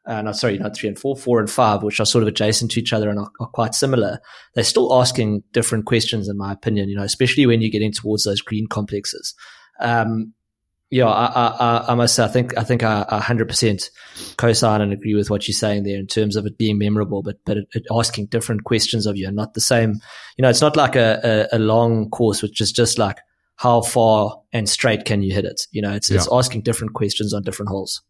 Speaker 5: not 3 and 4, 4 and 5, which are sort of adjacent to each other and are quite similar, they're still asking different questions, in my opinion, especially when you're getting towards those green complexes. I must say, I think I 100% co-sign and agree with what you're saying there in terms of it being memorable, but it asking different questions of you and not the same. It's not like a long course, which is just like how far and straight can you hit it. It's asking different questions on different holes.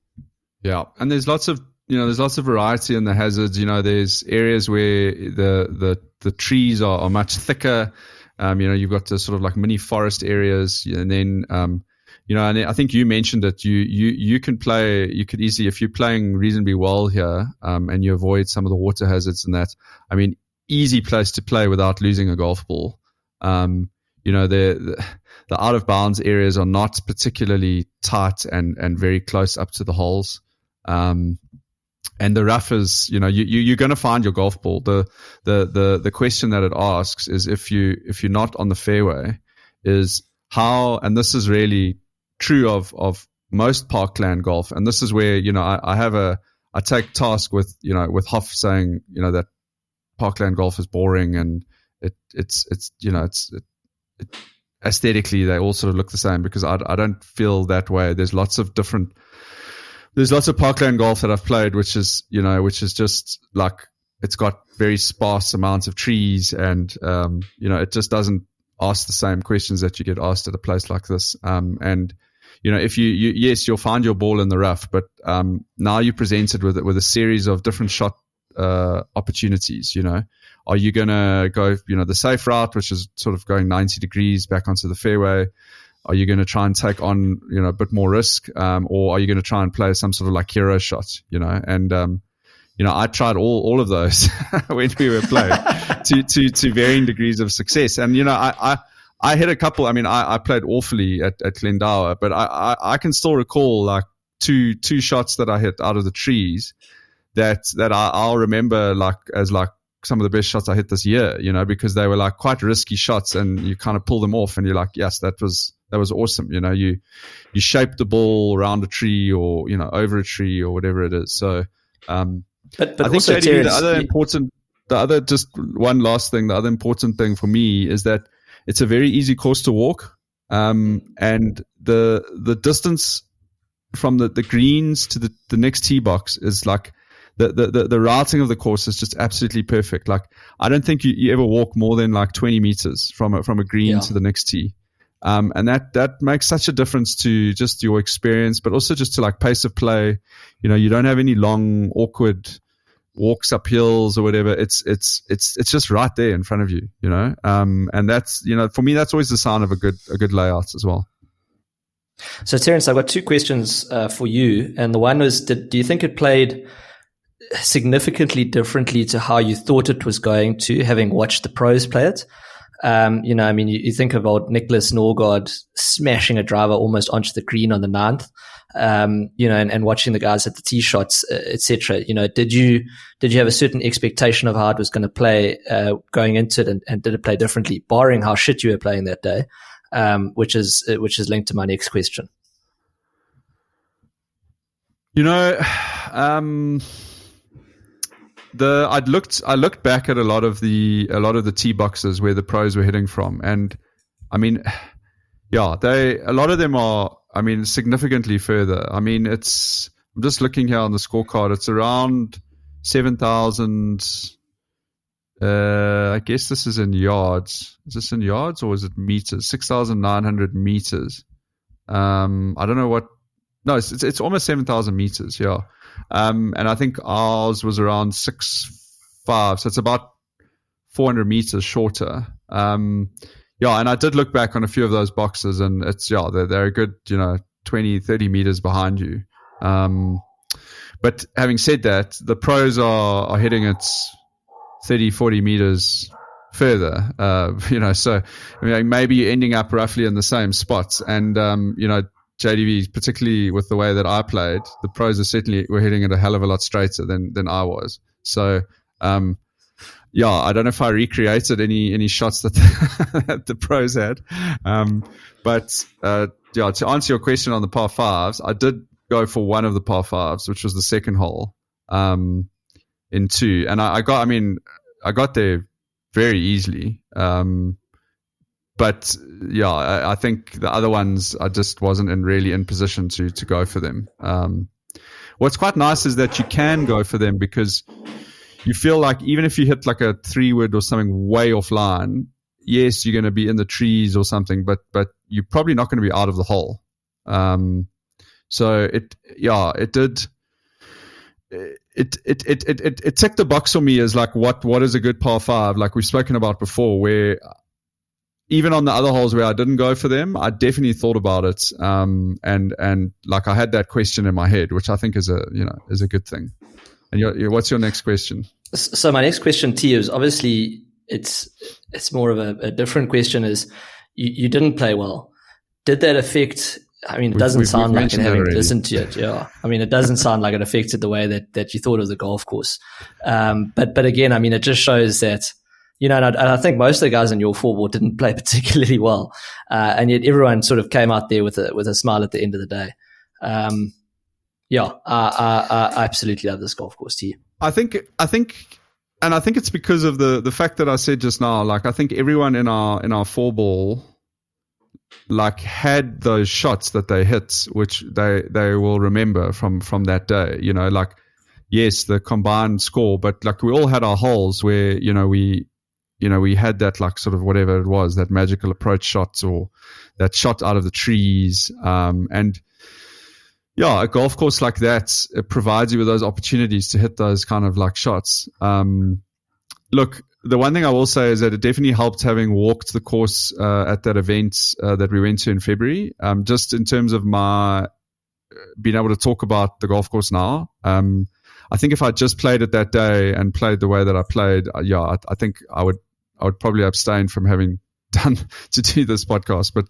Speaker 4: Yeah, and there's lots of variety in the hazards. There's areas where the trees are much thicker. You've got the sort of like mini forest areas, and then and I think you mentioned that you could easily, if you're playing reasonably well here, and you avoid some of the water hazards and that, easy place to play without losing a golf ball. The out of bounds areas are not particularly tight and very close up to the holes. And the rough is, you're going to find your golf ball. The question that it asks is, if you're not on the fairway, is how, and this is really true of most parkland golf, and this is where I take task with Hoff saying that parkland golf is boring, and it's aesthetically they all sort of look the same, because I don't feel that way. There's lots of parkland golf that I've played, which is just like, it's got very sparse amounts of trees, and it just doesn't ask the same questions that you get asked at a place like this. And if you'll find your ball in the rough, but now you're presented with a series of different shot opportunities. Are you going to go the safe route, which is sort of going 90 degrees back onto the fairway? Are you going to try and take on a bit more risk, or are you going to try and play some sort of like hero shot? And I tried all of those when we were playing to varying degrees of success. And I hit a couple. I played awfully at Glendower, but I can still recall like two shots that I hit out of the trees that I'll remember as some of the best shots I hit this year, because they were like quite risky shots, and you kind of pull them off and you're like, yes, that was awesome. You shape the ball around a tree or, over a tree or whatever it is. So,
Speaker 5: but
Speaker 4: I think
Speaker 5: also, Terence,
Speaker 4: the other just one last thing, the other important thing for me is that it's a very easy course to walk. And the distance from the greens to the next tee box is like the routing of the course is just absolutely perfect. Like, I don't think you ever walk more than like 20 meters from a green to the next tee. And that makes such a difference to just your experience, but also just to like pace of play. You don't have any long, awkward walks up hills or whatever. It's just right there in front of you, and that's, for me, that's always the sign of a good layout as well.
Speaker 5: So Terence, I've got two questions for you. And the one was, do you think it played significantly differently to how you thought it was going to, having watched the pros play it? You think of old Nicholas Norgard smashing a driver almost onto the green on the 9th, and watching the guys at the tee shots, etc. Did you have a certain expectation of how it was going to play going into it, and did it play differently, barring how shit you were playing that day, which is linked to my next question.
Speaker 4: I looked back at a lot of the tee boxes where the pros were hitting from, and a lot of them are, significantly further. I'm just looking here on the scorecard. It's around 7,000. I guess this is in yards. Is this in yards or is it meters? 6,900 meters. I don't know what. No, it's almost 7,000 meters. Yeah. And I think ours was around 6.5, so it's about 400 meters shorter. And I did look back on a few of those boxes, and it's they're a good 20, 30 meters behind you. But having said that, the pros are hitting it 30, 40 meters further. So maybe you're ending up roughly in the same spots, and JDV, particularly with the way that I played, the pros were hitting it a hell of a lot straighter than I was. So, I don't know if I recreated any shots that that the pros had. To answer your question on the par fives, I did go for one of the par fives, which was the second hole, in 2. And I got there very easily. But I think the other ones I just wasn't really in position to go for them. What's quite nice is that you can go for them because you feel like even if you hit like a 3-wood or something way offline, yes, you're going to be in the trees or something, but you're probably not going to be out of the hole. So it did. It ticked the box for me as like what is a good par 5, like we've spoken about before, where even on the other holes where I didn't go for them, I definitely thought about it. And like I had that question in my head, which I think is a good thing. And what's your next question?
Speaker 5: So my next question to you is, obviously it's more of a different question, is you didn't play well. Did that affect, it doesn't sound like it, having listened to it. Yeah. It doesn't sound like it affected the way that you thought of the golf course. But again, it just shows that, and I think most of the guys in your 4-ball didn't play particularly well, and yet everyone sort of came out there with a smile at the end of the day. I absolutely love this golf course to you. I think
Speaker 4: it's because of the fact that I said just now. Like, I think everyone in our 4-ball like had those shots that they hit, which they will remember from that day. Like, yes, the combined score, but like we all had our holes where we had that, like, sort of whatever it was, that magical approach shots or that shot out of the trees. And a golf course like that, it provides you with those opportunities to hit those kind of like shots. Look, the one thing I will say is that it definitely helped having walked the course at that event that we went to in February. Just in terms of my being able to talk about the golf course now. I think if I just played it that day and played the way that I played, I think I would probably abstain from having done to do this podcast. But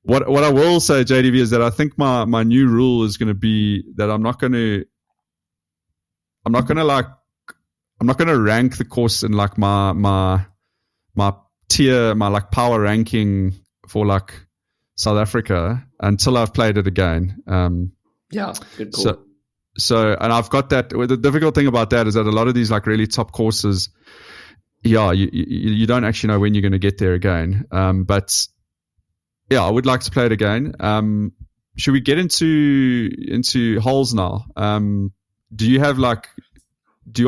Speaker 4: what I will say, JDV, is that I think my new rule is going to be that I'm not going to rank the course in like my tier, my like power ranking for like South Africa until I've played it again.
Speaker 5: Yeah, good call.
Speaker 4: So, and I've got that. The difficult thing about that is that a lot of these like really top courses, you don't actually know when you're going to get there again. But yeah, I would like to play it again. Should we get into holes now? Do you want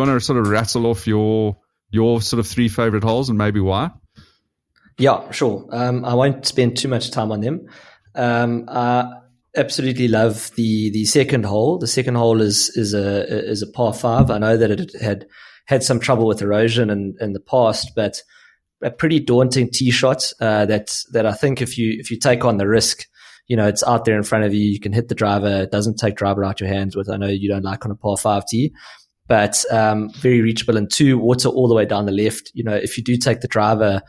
Speaker 4: to sort of rattle off your sort of 3 favorite holes and maybe why?
Speaker 5: Yeah, sure. I won't spend too much time on them. I absolutely love the second hole. The second hole is a par 5. I know that it had some trouble with erosion in the past, but a pretty daunting tee shot that I think if you take on the risk, it's out there in front of you. You can hit the driver. It doesn't take driver out your hands, which I know you don't like on a par 5 tee, but very reachable. And 2, water all the way down the left. If you do take the driver,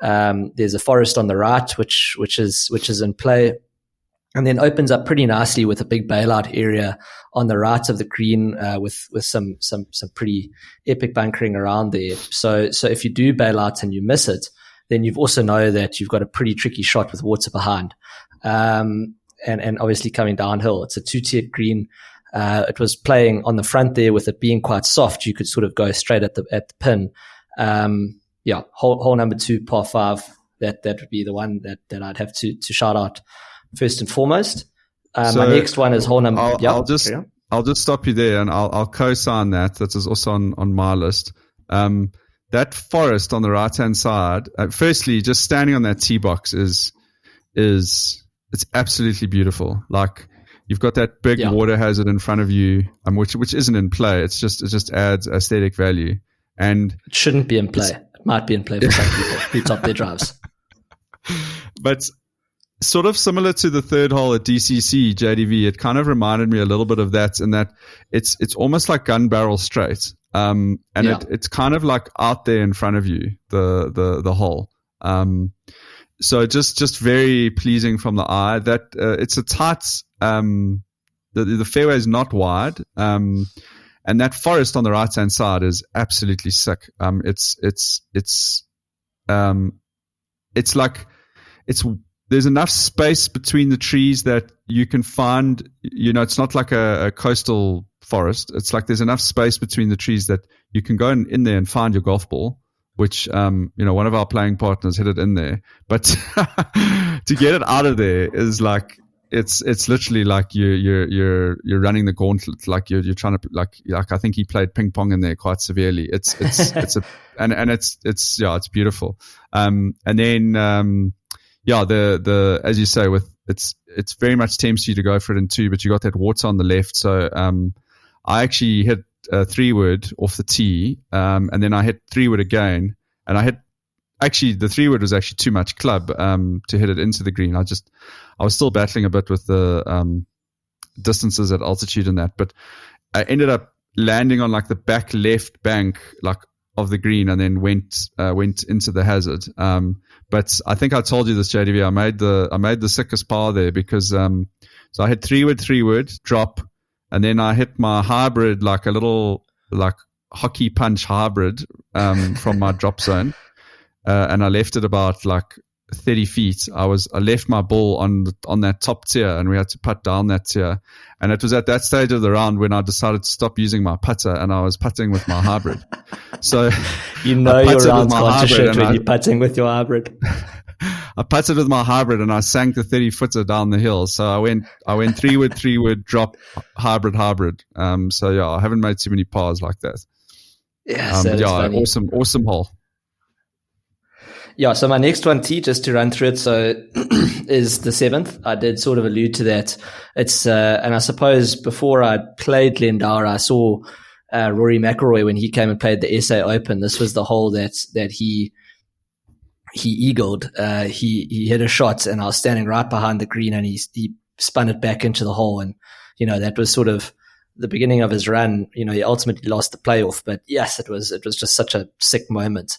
Speaker 5: there's a forest on the right, which is in play, and then opens up pretty nicely with a big bailout area on the right of the green, with some pretty epic bunkering around there. So if you do bail out and you miss it, then you've also know that you've got a pretty tricky shot with water behind. And obviously coming downhill, it's a 2-tiered green. It was playing on the front there with it being quite soft. You could sort of go straight at the pin. Hole number 2, par 5. That would be the one that I'd have to shout out first and foremost. My next one is hole number.
Speaker 4: I'll just stop you there, and I'll co-sign that. That is also on my list. That forest on the right hand side. Firstly, just standing on that tee box is it's absolutely beautiful. Like, you've got that big water hazard in front of you, which isn't in play. It just adds aesthetic value, and
Speaker 5: it shouldn't be in play. It might be in play for some people who top their drives.
Speaker 4: But sort of similar to the third hole at DCC JDV, it kind of reminded me a little bit of that, in that it's almost like gun barrel straight, it's kind of like out there in front of you, the hole. So just very pleasing from the eye. That it's a tight. The fairway is not wide, and that forest on the right hand side is absolutely sick. There's enough space between the trees that you can find. It's not like a coastal forest. It's like there's enough space between the trees that you can go in there and find your golf ball, which, one of our playing partners hit it in there. But to get it out of there is like, it's literally like you're running the gauntlet. Like you're trying to, like I think he played ping pong in there quite severely. It's beautiful. And then, as you say, with it's very much tempts you to go for it in 2, but you got that water on the left. So, I actually hit 3-wood off the tee, and then I hit 3-wood again, and the 3-wood was actually too much club to hit it into the green. I was still battling a bit with the distances at altitude and that, but I ended up landing on like the back left bank of the green, and then went into the hazard. But I think I told you this, JDV. I made the sickest par there because so I hit 3-wood drop. And then I hit my hybrid, like a little hockey punch hybrid from my drop zone, and I left it about like 30 feet. I left my ball on that top tier, and we had to putt down that tier. And it was at that stage of the round when I decided to stop using my putter, and I was putting with my hybrid. So
Speaker 5: your rounds can't shift when you're putting with your hybrid.
Speaker 4: I putted with my hybrid, and I sank the 30-footer down the hill. So I went 3-wood, drop, hybrid. So yeah, I haven't made too many pars like that.
Speaker 5: Yeah, funny.
Speaker 4: Awesome hole.
Speaker 5: Yeah, so my next one, T, just to run through it, so is the 7th. I did sort of allude to that. It's and I suppose before I played Glendower, I saw Rory McIlroy when he came and played the SA Open. This was the hole that he eagled. He hit a shot, and I was standing right behind the green, and he spun it back into the hole. And, that was sort of the beginning of his run. He ultimately lost the playoff, but yes, it was just such a sick moment.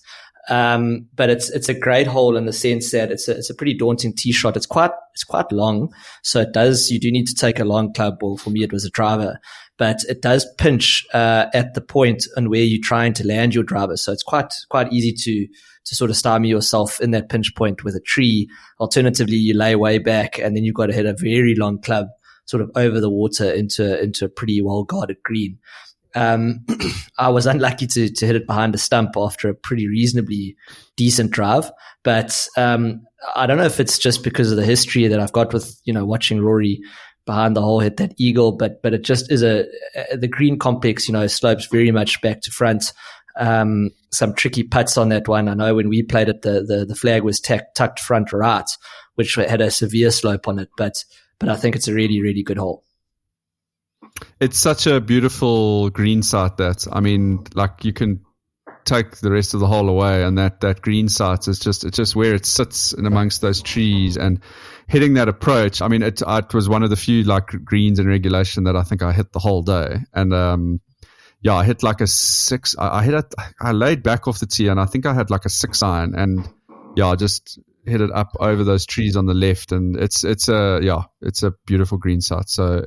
Speaker 5: But it's a great hole in the sense that it's a pretty daunting tee shot. It's quite long. So you do need to take a long club ball. For me, it was a driver, but it does pinch, at the point on where you're trying to land your driver. So it's quite easy to sort of stymie yourself in that pinch point with a tree. Alternatively, you lay way back and then you've got to hit a very long club sort of over the water into a pretty well guarded green. I was unlucky to hit it behind a stump after a pretty reasonably decent drive, but I don't know if it's just because of the history that I've got with, watching Rory behind the hole hit that eagle, but it just is the green complex, slopes very much back to front. Some tricky putts on that one. I know when we played it, the flag was tucked front right, which had a severe slope on it, but I think it's a really, really good hole.
Speaker 4: It's such a beautiful green site you can take the rest of the hole away, and that green site is just where it sits in amongst those trees and hitting that approach. I mean, it was one of the few greens in regulation that I think I hit the whole day. And, I hit like a 6. I laid back off the tee and I think I had like a 6 iron, and I just hit it up over those trees on the left. And it's a beautiful green site. So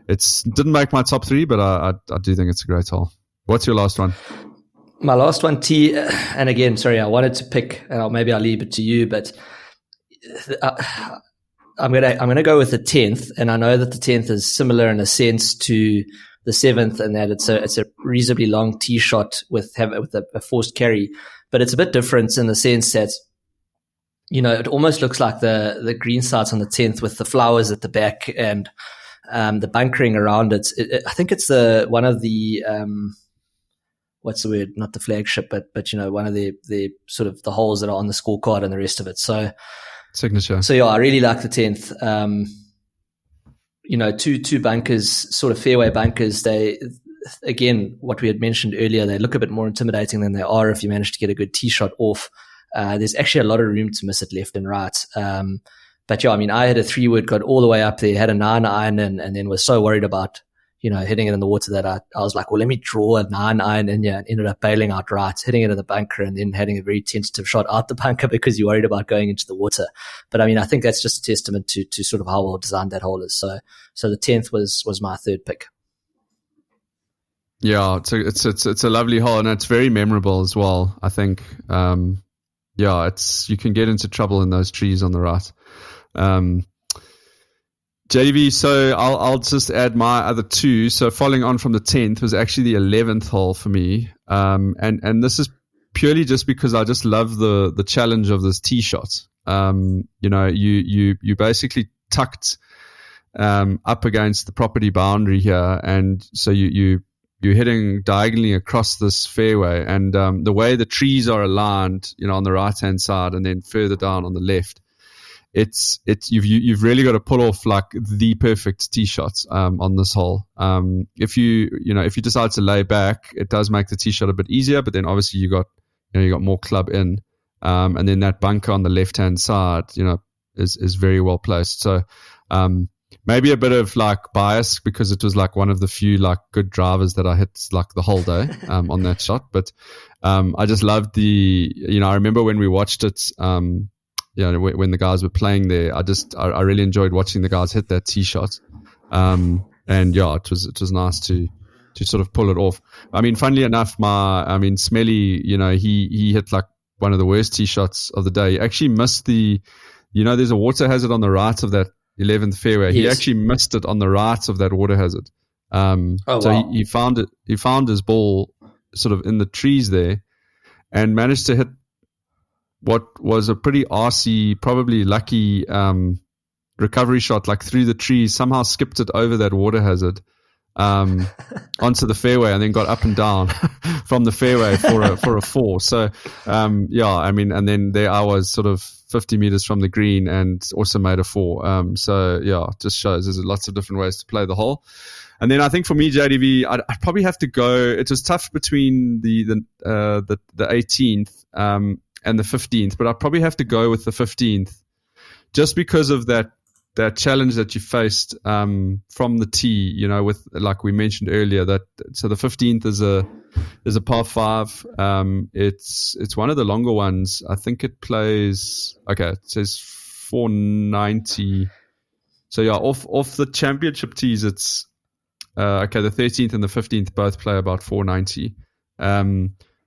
Speaker 4: it's didn't make my top 3, but I do think it's a great hole. What's your last one?
Speaker 5: My last one, T, and again, sorry, I wanted to pick, maybe I'll leave it to you, but I'm gonna go with the 10th, and I know that the 10th is similar in a sense to the 7th, and that it's a reasonably long tee shot with a forced carry, but it's a bit different in the sense that it almost looks like the green sites on the 10th with the flowers at the back and the bunkering around it. I think it's one of the what's the word? Not the flagship, but one of the sort of the holes that are on the scorecard and the rest of it. So
Speaker 4: signature. So
Speaker 5: I really like the 10th. Two bunkers, sort of fairway bunkers. They, again, what we had mentioned earlier, they look a bit more intimidating than they are if you manage to get a good tee shot off. There's actually a lot of room to miss it left and right. But I had a 3-wood, got all the way up there, had a 9 iron, and then was so worried about, hitting it in the water that I was like, well, let me draw a 9 iron in here, and ended up bailing out right, hitting it in the bunker, and then having a very tentative shot out the bunker because you're worried about going into the water. But I think that's just a testament to sort of how well designed that hole is. So the 10th was my 3rd pick.
Speaker 4: Yeah, it's a lovely hole, and it's very memorable as well. I think, you can get into trouble in those trees on the right. JV, so I'll just add my other 2. So following on from the 10th was actually the 11th hole for me. And this is purely just because I just love the challenge of this tee shot. You basically tucked up against the property boundary here, and so you're hitting diagonally across this fairway, and the way the trees are aligned, on the right hand side and then further down on the left, you've really got to pull off like the perfect tee shots on this hole. If you decide to lay back, it does make the tee shot a bit easier, but then obviously you got more club in, and then that bunker on the left hand side, is very well placed. So maybe a bit of like bias because it was like one of the few like good drivers that I hit like the whole day on that shot. But I just loved I remember when we watched it, when the guys were playing there, I really enjoyed watching the guys hit that tee shot. And it was nice to sort of pull it off. Funnily enough, Smelly, he hit like one of the worst tee shots of the day. He actually missed there's a water hazard on the right of that 11th fairway. Yes. He actually missed it on the right of that water hazard. So he found it. He found his ball sort of in the trees there, and managed to hit what was a pretty arsey, probably lucky recovery shot, like through the trees. Somehow skipped it over that water hazard onto the fairway, and then got up and down from the fairway for a 4. So and then there I was, sort of 50 meters from the green, and also made a 4. Just shows there's lots of different ways to play the hole. And then I think for me, JDV, I'd probably have to go. It was tough between the 18th and the 15th, but I'd probably have to go with the 15th, just because of that that challenge that you faced from the tee, you know, with, like we mentioned earlier, that so the 15th is a par 5. It's one of the longer ones. I think it plays, okay, it says 490. So yeah, off the championship tees, it's okay, the 13th and the 15th both play about 490.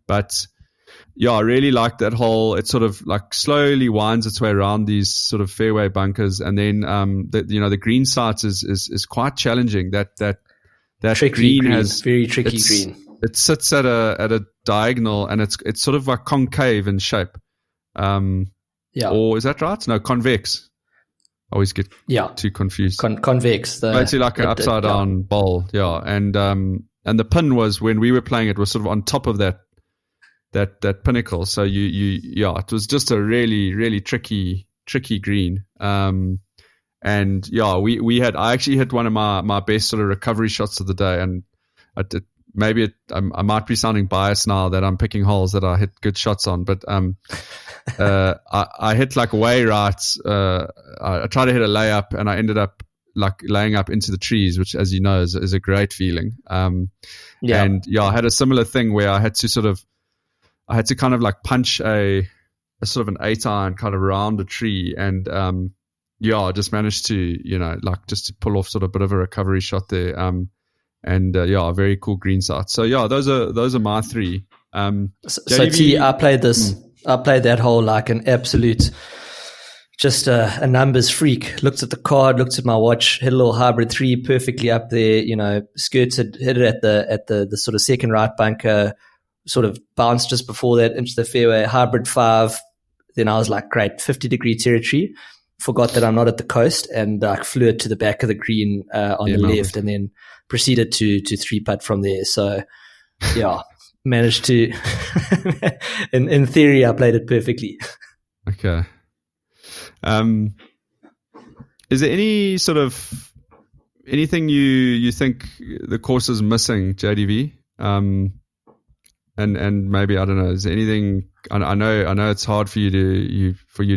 Speaker 4: But yeah, I really like that hole. It sort of like slowly winds its way around these sort of fairway bunkers, and then the green site is quite challenging. That
Speaker 5: Tricky green has very tricky green.
Speaker 4: It sits at a diagonal, and it's sort of like concave in shape. Or is that right? No, convex. I always get too confused.
Speaker 5: Convex.
Speaker 4: Basically like an upside down bowl. Yeah, and the pin was, when we were playing, it was sort of on top of that pinnacle. So it was just a really, really tricky green. And yeah, I actually hit one of my best sort of recovery shots of the day, and I might be sounding biased now that I'm picking holes that I hit good shots on, but I hit like way right. I tried to hit a layup, and I ended up like laying up into the trees, which, as you know, is a great feeling. And yeah, I had a similar thing where I had to kind of like punch a sort of an 8-iron kind of around a tree, and I just managed to, just to pull off sort of a bit of a recovery shot there. A very cool green site. So yeah, those are my 3.
Speaker 5: So T, I played that hole like an absolute, just a numbers freak. Looked at the card, looked at my watch, hit a little hybrid 3 perfectly up there, skirted, hit it at the sort of second right bunker, sort of bounced just before that into the fairway, hybrid 5. Then I was like, great, 50-degree territory. Forgot that I'm not at the coast, and flew it to the back of the green on the left, and then proceeded to 3-putt from there. So yeah, managed to, in theory, I played it perfectly.
Speaker 4: Okay. Is there any sort of anything you think the course is missing, JDV? And maybe, I don't know, is there anything? I know it's hard for you to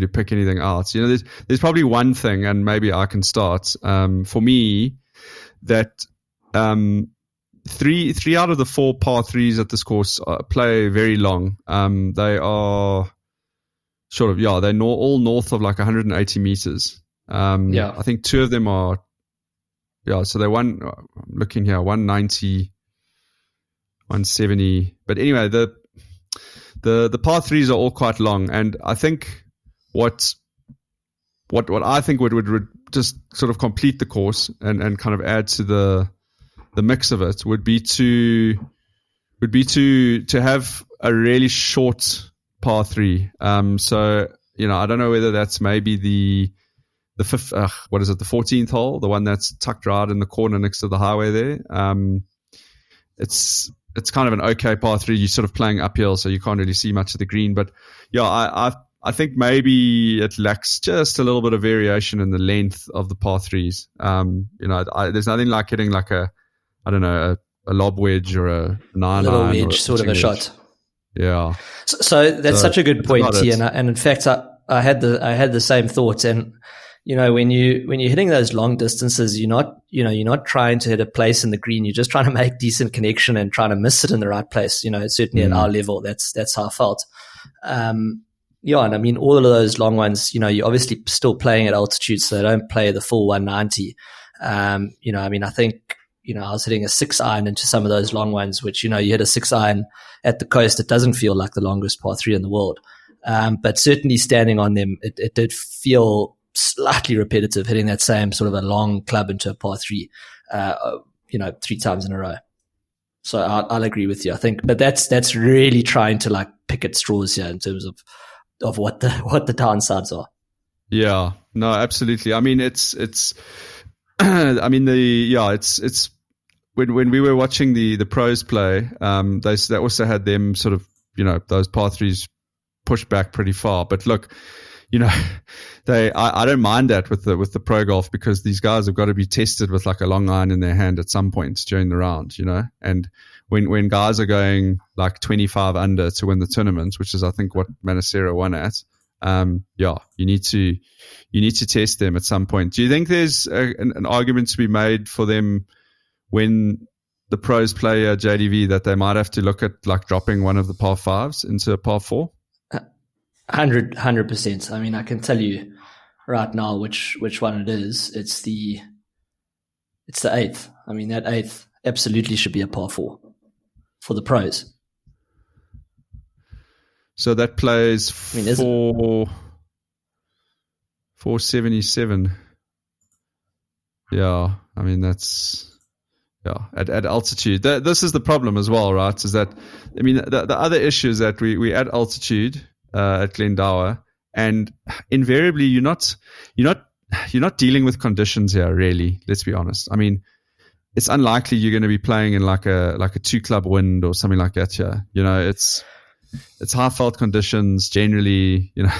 Speaker 4: pick anything out. There's probably one thing, and maybe I can start. For me, that three out of the 4 par 3s at this course play very long. They are sort of, they're all north of like 180 meters. I think 2 of them are, so they're I'm looking here, 190, 170. But anyway, the par 3s are all quite long, and I think what I think would just sort of complete the course and kind of add to the mix of it would be to have a really short par 3. So I don't know whether that's maybe the fifth, the 14th hole, the one that's tucked right in the corner next to the highway there. It's kind of an okay par 3. You're sort of playing uphill, so you can't really see much of the green. But yeah, I think maybe it lacks just a little bit of variation in the length of the par 3s. There's nothing like hitting like a lob wedge or a 9-iron.
Speaker 5: Little wedge, sort of a shot.
Speaker 4: Yeah.
Speaker 5: So that's such a good point, T. And in fact, I had the same thoughts. And when you're hitting those long distances, you're not trying to hit a place in the green. You're just trying to make decent connection and trying to miss it in the right place. Certainly at our level, that's how I felt. And I mean, all of those long ones, you're obviously still playing at altitude, so they don't play the full 190. I think, I was hitting a 6-iron into some of those long ones, which, you hit a 6-iron at the coast. It doesn't feel like the longest par 3 in the world. But certainly standing on them, it did feel slightly repetitive, hitting that same sort of a long club into a par 3, 3 times in a row. So I'll agree with you, I think. But that's really trying to like pick at straws here in terms of what the downsides are. Yeah,
Speaker 4: no, absolutely. I mean, it's when we were watching the pros play, they also had them sort of, those par 3s pushed back pretty far. But look, I don't mind that with the pro golf, because these guys have got to be tested with like a long iron in their hand at some point during the round, and when guys are going like 25 under to win the tournament, which is I think what Manasera won at, you need to test them at some point. Do you think there's an argument to be made for them when the pros play a JDV that they might have to look at like dropping one of the par fives into a par four?
Speaker 5: 100%. I mean, I can tell you right now which one it is. It's the eighth. I mean, that eighth absolutely should be a par four for the pros.
Speaker 4: So that plays 477. Yeah, I mean that's at altitude. This is the problem as well, right? Is that I mean the other issue is that we at altitude at Glendower, and invariably you're not dealing with conditions here. Really, let's be honest. I mean, it's unlikely you're going to be playing in like a 2-club wind or something like that here. You know, it's high felt conditions generally. You know,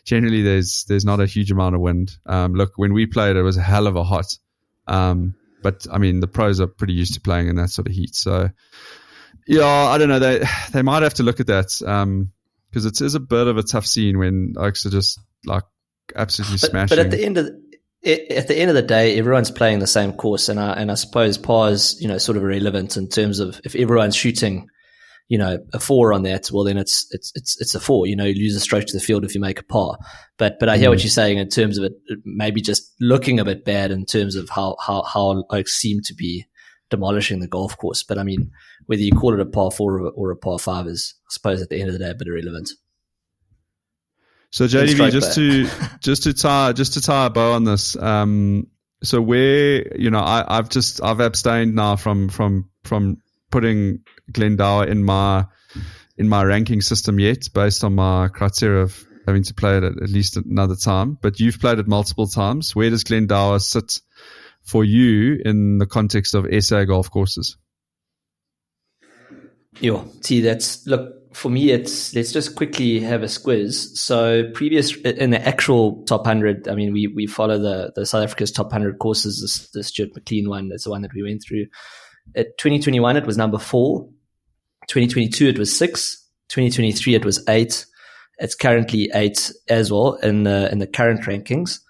Speaker 4: generally there's not a huge amount of wind. Look, when we played, it was a hell of a hot. But I mean, the pros are pretty used to playing in that sort of heat. So, yeah, I don't know. They might have to look at that because it is a bit of a tough scene when oaks are just like absolutely smashing.
Speaker 5: But at the end of the day, everyone's playing the same course, and I suppose par's sort of irrelevant in terms of if everyone's shooting a 4 on that, well then it's a 4. You lose a stroke to the field if you make a par. But I hear what you're saying in terms of it maybe just looking a bit bad in terms of how oaks seem to be demolishing the golf course. But I mean, whether you call it a par 4 or a par 5 is, I suppose, at the end of the day, a bit irrelevant.
Speaker 4: So JDV, just to tie a bow on this. So where I've abstained now from putting Glendower in my ranking system yet, based on my criteria of having to play it at least another time. But you've played it multiple times. Where does Glendower sit for you in the context of SA golf courses?
Speaker 5: For me, let's just quickly have a squiz. So previous in the actual top 100, I mean, we follow the South Africa's top 100 courses. The Stuart McLean one, that's the one that we went through. At 2021, it was number 4. 2022, it was 6. 2023, it was 8. It's currently 8 as well in the current rankings.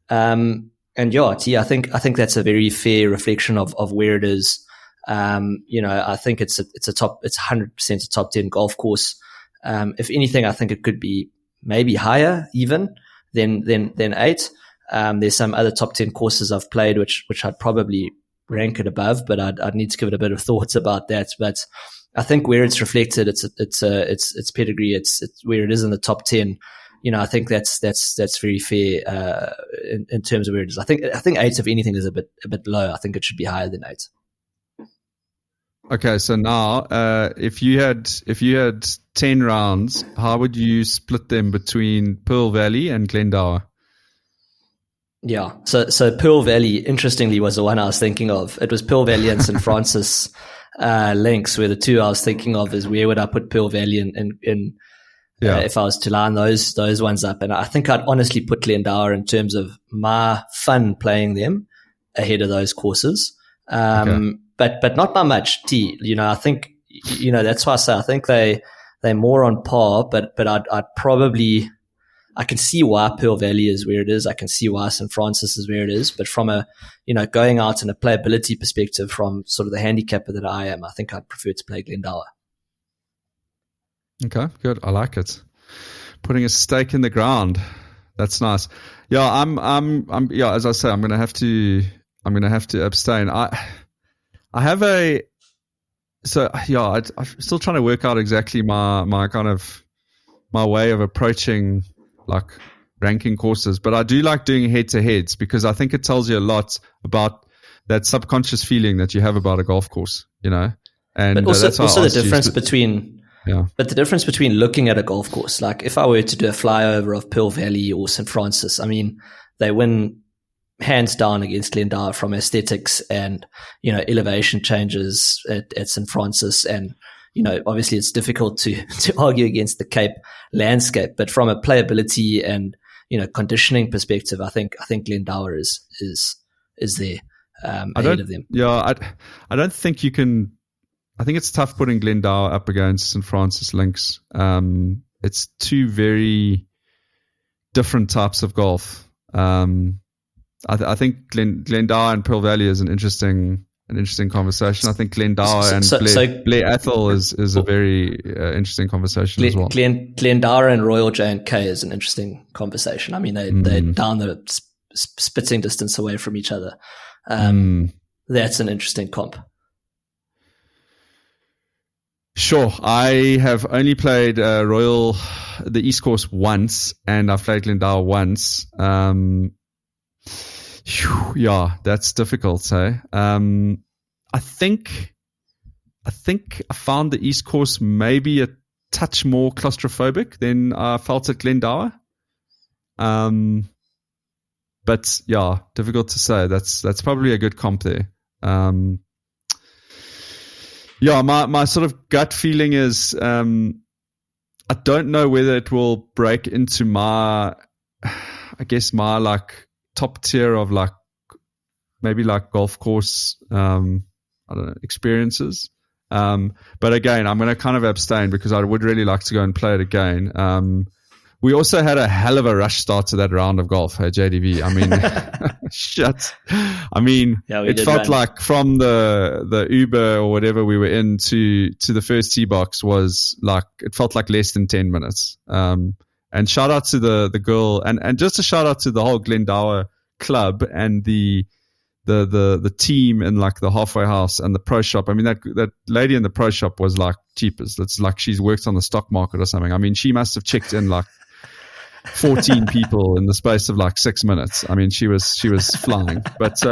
Speaker 5: And I think that's a very fair reflection of where it is. I think it's 100% a top 10 golf course. If anything, I think it could be maybe higher even than 8. There's some other top 10 courses I've played which I'd probably rank it above, but I'd need to give it a bit of thoughts about that. But I think where it's reflected, it's pedigree. It's where it is in the top 10. I think that's very fair in terms of where it is. I think 8, if anything, is a bit low. I think it should be higher than 8.
Speaker 4: Okay, so now if you had 10 rounds, how would you split them between Pearl Valley and Glendower?
Speaker 5: Yeah, so Pearl Valley, interestingly, was the one I was thinking of. It was Pearl Valley and St. Francis links were the two I was thinking of. Is where would I put Pearl Valley in if I was to line those ones up? And I think I'd honestly put Glendower in terms of my fun playing them ahead of those courses. Okay. But not by much. I think that's why I say I think they're more on par. But I'd probably, I can see why Pearl Valley is where it is. I can see why St. Francis is where it is. But from a going out in a playability perspective, from sort of the handicapper that I am, I think I'd prefer to play Glendower.
Speaker 4: Okay, good. I like it. Putting a stake in the ground. That's nice. Yeah, I'm as I say, I'm gonna have to abstain. I'm still trying to work out exactly my kind of my way of approaching like ranking courses, but I do like doing head-to-heads because I think it tells you a lot about that subconscious feeling that you have about a golf course, And
Speaker 5: but also the difference between But the difference between looking at a golf course, like if I were to do a flyover of Pearl Valley or St. Francis, I mean, they win hands down against Glendower from aesthetics and, elevation changes at St. Francis. And, obviously it's difficult to argue against the Cape landscape, but from a playability and, conditioning perspective, I think Glendower is there ahead of them.
Speaker 4: Yeah. I don't think you can, I think it's tough putting Glendower up against St. Francis links. It's two very different types of golf. I think Glendower and Pearl Valley is an interesting conversation. I think Glendower and Blair Athol is a very interesting conversation as well.
Speaker 5: Glendower and Royal J&K is an interesting conversation. I mean, they're down the spitting distance away from each other. That's an interesting comp.
Speaker 4: Sure. I have only played the East Course once, and I've played Glendower once. Yeah, that's difficult, eh? I think I found the East Course maybe a touch more claustrophobic than I felt at Glendower. But yeah, difficult to say. That's probably a good comp there. Yeah, my sort of gut feeling is I don't know whether it will break into my like top tier of like maybe like golf course I don't know, experiences. But again, I'm going to kind of abstain because I would really like to go and play it again. We also had a hell of a rush start to that round of golf, hey, JDV. I mean, shit. I mean, it felt like from the Uber or whatever we were in to the first tee box was like, it felt like less than 10 minutes. And shout out to the girl and just a shout out to the whole Glendower club and the team in like the halfway house and the pro shop. I mean, that lady in the pro shop was like cheapest. It's like she's worked on the stock market or something. I mean, she must have checked in like 14 people in the space of like 6 minutes. I mean, she was flying, but,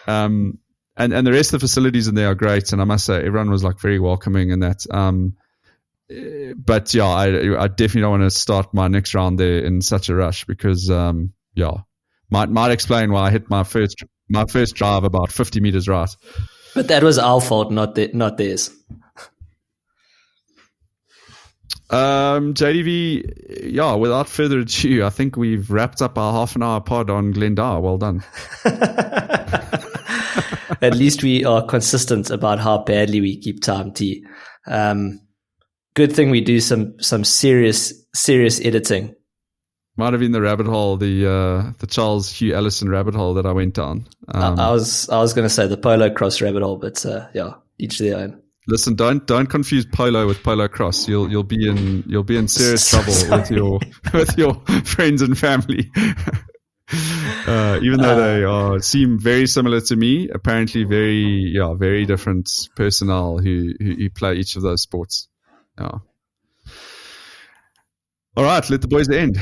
Speaker 4: and the rest of the facilities in there are great. And I must say, everyone was like very welcoming and that, but yeah, I definitely don't want to start my next round there in such a rush because, yeah, might explain why I hit my first drive about 50 meters right.
Speaker 5: But that was our fault, not theirs.
Speaker 4: JDV, yeah, without further ado, I think we've wrapped up our half an hour pod on Glendower. Well done.
Speaker 5: At least we are consistent about how badly we keep time, T. Good thing we do some serious editing.
Speaker 4: Might have been the rabbit hole, the Charles Hugh Ellison rabbit hole that I went down.
Speaker 5: I was going to say the polo cross rabbit hole, but yeah, each their own.
Speaker 4: Listen, don't confuse polo with polo cross. You'll be in serious trouble with your friends and family. Even though they seem very similar to me, apparently very different personnel who play each of those sports. Yeah. All right, let the boys end.